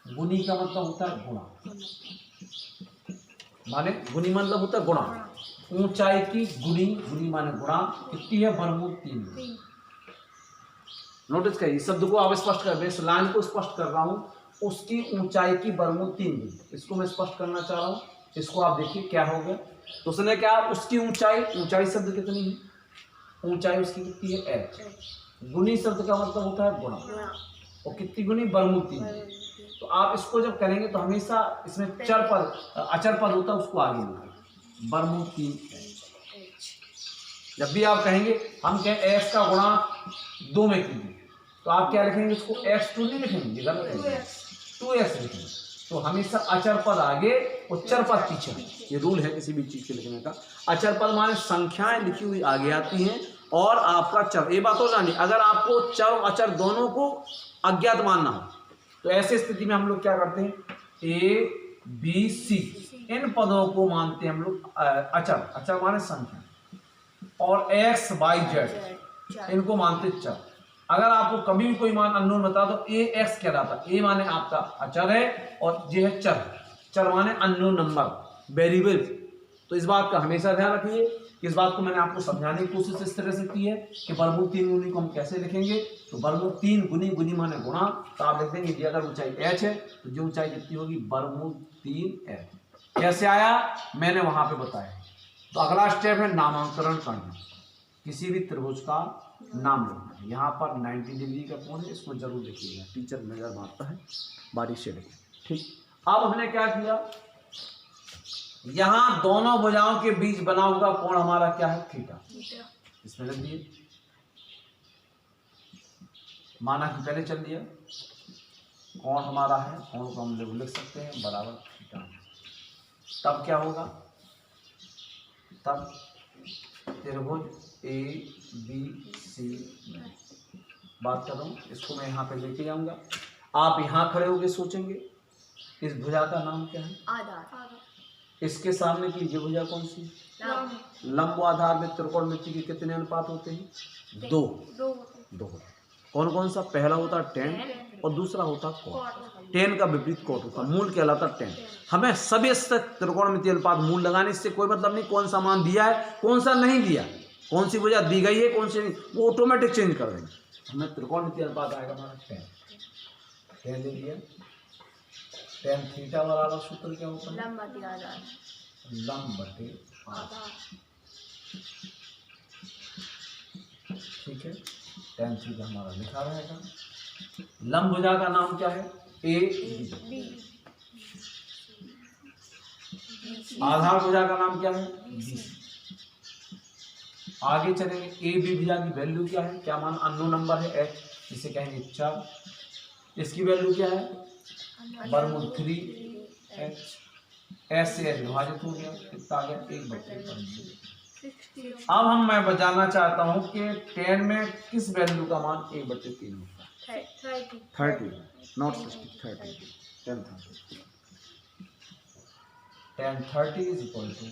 गुनी का मतलब होता है गुणा, माने गुनी मतलब होता है गुणा। ऊंचाई की गुनी माने गुणा, कितनी है? वर्गमूल 3। नोटिस करिए, शब्द को आप स्पष्ट कर, मैं इस लाइन को स्पष्ट कर रहा हूं। उसकी ऊंचाई की वर्गमूल 3 गुनी, इसको मैं स्पष्ट करना चाह रहा हूं। इसको आप देखिए क्या हो गया। तो उसने क्या, उसकी ऊंचाई, ऊंचाई शब्द कितनी है, ऊंचाई उसकी कितनी है h। गुनी शब्द का मतलब होता है गुणा, और कितनी गुनी, वर्गमूल 3। तो आप इसको जब करेंगे तो हमेशा इसमें चर पद, अचर पद होता है, उसको आगे लिखिए, वर्गमूल 3h। जब भी आप कहेंगे, हम कहें x का गुणा 2 में कीजिए, तो आप क्या लिखेंगे, इसको x2 नहीं लिखेंगे, गलत है, 2x लिखेंगे। तो हमेशा अचर पद आगे और चर पद पीछे, ये रूल है किसी भी चीज के लिखने का। अचर पद माने संख्याएं लिखी हुई आगे आती हैं, और आपका चर, ये बात हो जानी, अगर आपको चर और अचर दोनों को अज्ञात मानना हो तो ऐसी स्थिति में हम लोग क्या करते हैं, A B C इन पदों को मानते हैं हम लोग अचर, अचर माने संख्या, और XYZ इनको मानते चर। अगर आपको कभी भी कोई मान अननोन बता तो AX कहलाता, A माने आपका अचर है और ये है चर, चर माने अननोन नंबर, वेरिएबल। तो इस बात का हमेशा ध्यान रखिए। इस बात को मैंने आपको समझाने की कोशिश इस तरह से की है कि वर्गमूल 3 गुनी को हम कैसे लिखेंगे। तो वर्गमूल 3 गुनी, गुनी माने गुणा, तो आप लिख देंगे अगर ऊंचाई h है तो जो ऊंचाई कितनी होगी, वर्गमूल 3h। कैसे आया मैंने वहां पे बताया। तो अगला स्टेप है नामांकन करना, किसी भी त्रिभुज का नाम लिखना है। यहाँ पर 90 डिग्री का कोण है, इसको जरूर लिखिएगा, टीचर नजर मारता है, बारिश से लिखिए, ठीक। अब हमने क्या किया, यहाँ दोनों भुजाओं के बीच बना हुआ कोण हमारा क्या है, थीटा। इसमें लिख दिए, माना कि पहले चल दिया, कोण हमारा है, कोण को हम लिख सकते हैं बराबर थीटा। तब क्या होगा, तब त्रिभुज ABC, बात कर रहा हूँ, इसको मैं यहाँ पे लेके जाऊंगा। आप यहाँ खड़े होके सोचेंगे इस भुजा का नाम क्या है, आधार। इसके सामने की ये भुजा कौन सी, लंब आधार में त्रिकोणमिति के कितने अनुपात होते हैं, 2 कौन कौन सा, पहला होता है tan और दूसरा होता है cot। tan का विपरीत cot होता है, मूल कहलाता tan। हमें सभी त्रिकोणमिति अनुपात मूल लगाने, इससे कोई मतलब नहीं कौन सा मान दिया है कौन सा नहीं दिया, कौन सी भुजा दी गई है कौन सी नहीं, वो ऑटोमेटिक चेंज कर देंगे। हमें त्रिकोणमिति अनुपात आएगा हमारा tan ले लिया, tan थीटा बराबर सूत्र क्या होता है, लंब बटे आधार, ठीक है। tan थीटा हमारा लिखा रहेगा। लंब भुजा का नाम क्या है, AB। आधार भुजा का नाम क्या है, BC। आगे चलेंगे, AB भुजा की वैल्यू क्या है, क्या मान, अननोन नंबर है h, जिसे कहेंगे चर। इसकी वैल्यू क्या है, वर्गमूल 3h, s से h विभाजित हो गया, कितना आ गया, 1/3। अब मैं बताना चाहता हूं कि tan में किस वैल्यू का मान 1/3 होता है, 30, not 60, 30, tan 30 is equal to,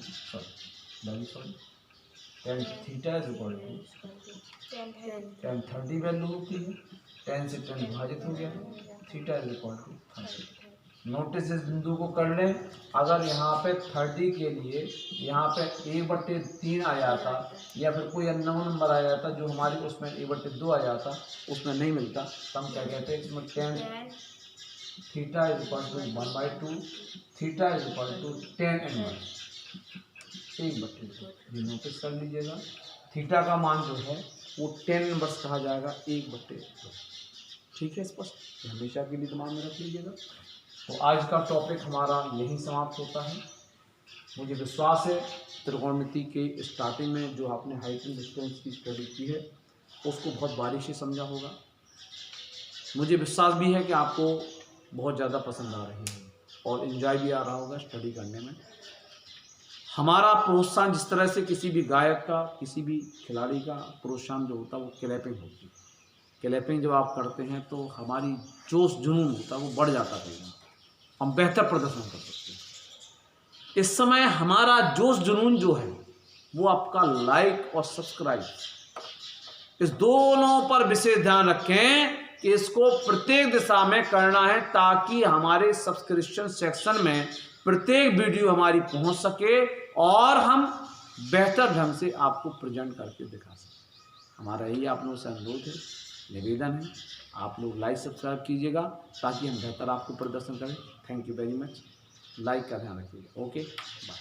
sorry tan theta is equal to tan 30 value होती है, tan से tan विभाजित हो गया, theta is equal to 30। Notice इस बिंदु को कर लें, अगर यहाँ पे 30 के लिए यहाँ पे 1/3 आ जाता या फिर कोई अननोन नंबर आ जाता जो हमारी उसमें 1/2 आ जाता, उसमें नहीं मिलता, तो हम क्या कहते हैं, इसमें tan theta is equal to 1/2, theta is equal to tan inverse 1/2। ये नोटिस कर लीजिएगा, थीटा का मान जो है वो tan इनवर्स कहा जाएगा 1/2। ठीक है, स्पष्ट, हमेशा के लिए दिमाग में रख लीजिएगा। तो आज का टॉपिक हमारा यहीं समाप्त होता है। मुझे विश्वास है त्रिकोणमिति के स्टार्टिंग में जो आपने हाइट एंड डिस्टेंस की स्टडी की है उसको बहुत बारीकी से समझा होगा। मुझे विश्वास भी है कि आपको बहुत ज़्यादा पसंद आ रही है और एंजॉय भी आ रहा होगा स्टडी करने में। हमारा प्रोत्साहन जिस तरह से किसी भी गायक का, किसी भी खिलाड़ी का प्रोत्साहन जो होता है वो क्लैपिंग होती है। क्लैपिंग जब आप करते हैं तो हमारी जोश जुनून होता है वो बढ़ जाता है, हम बेहतर प्रदर्शन कर सकते हैं। इस समय हमारा जोश जुनून जो है वो आपका लाइक और सब्सक्राइब, इस दोनों पर विशेष ध्यान रखें कि इसको प्रत्येक दिशा में करना है ताकि हमारे सब्सक्रिप्शन सेक्शन में प्रत्येक वीडियो हमारी पहुंच सके और हम बेहतर ढंग से आपको प्रेजेंट करके दिखा सकें। हमारा यही आप लोगों से अनुरोध है, निवेदन है, आप लोग लाइक सब्सक्राइब कीजिएगा ताकि हम बेहतर आपको प्रदर्शन करें। Thank you very much. Like का ध्यान रखिएगा। Okay, bye.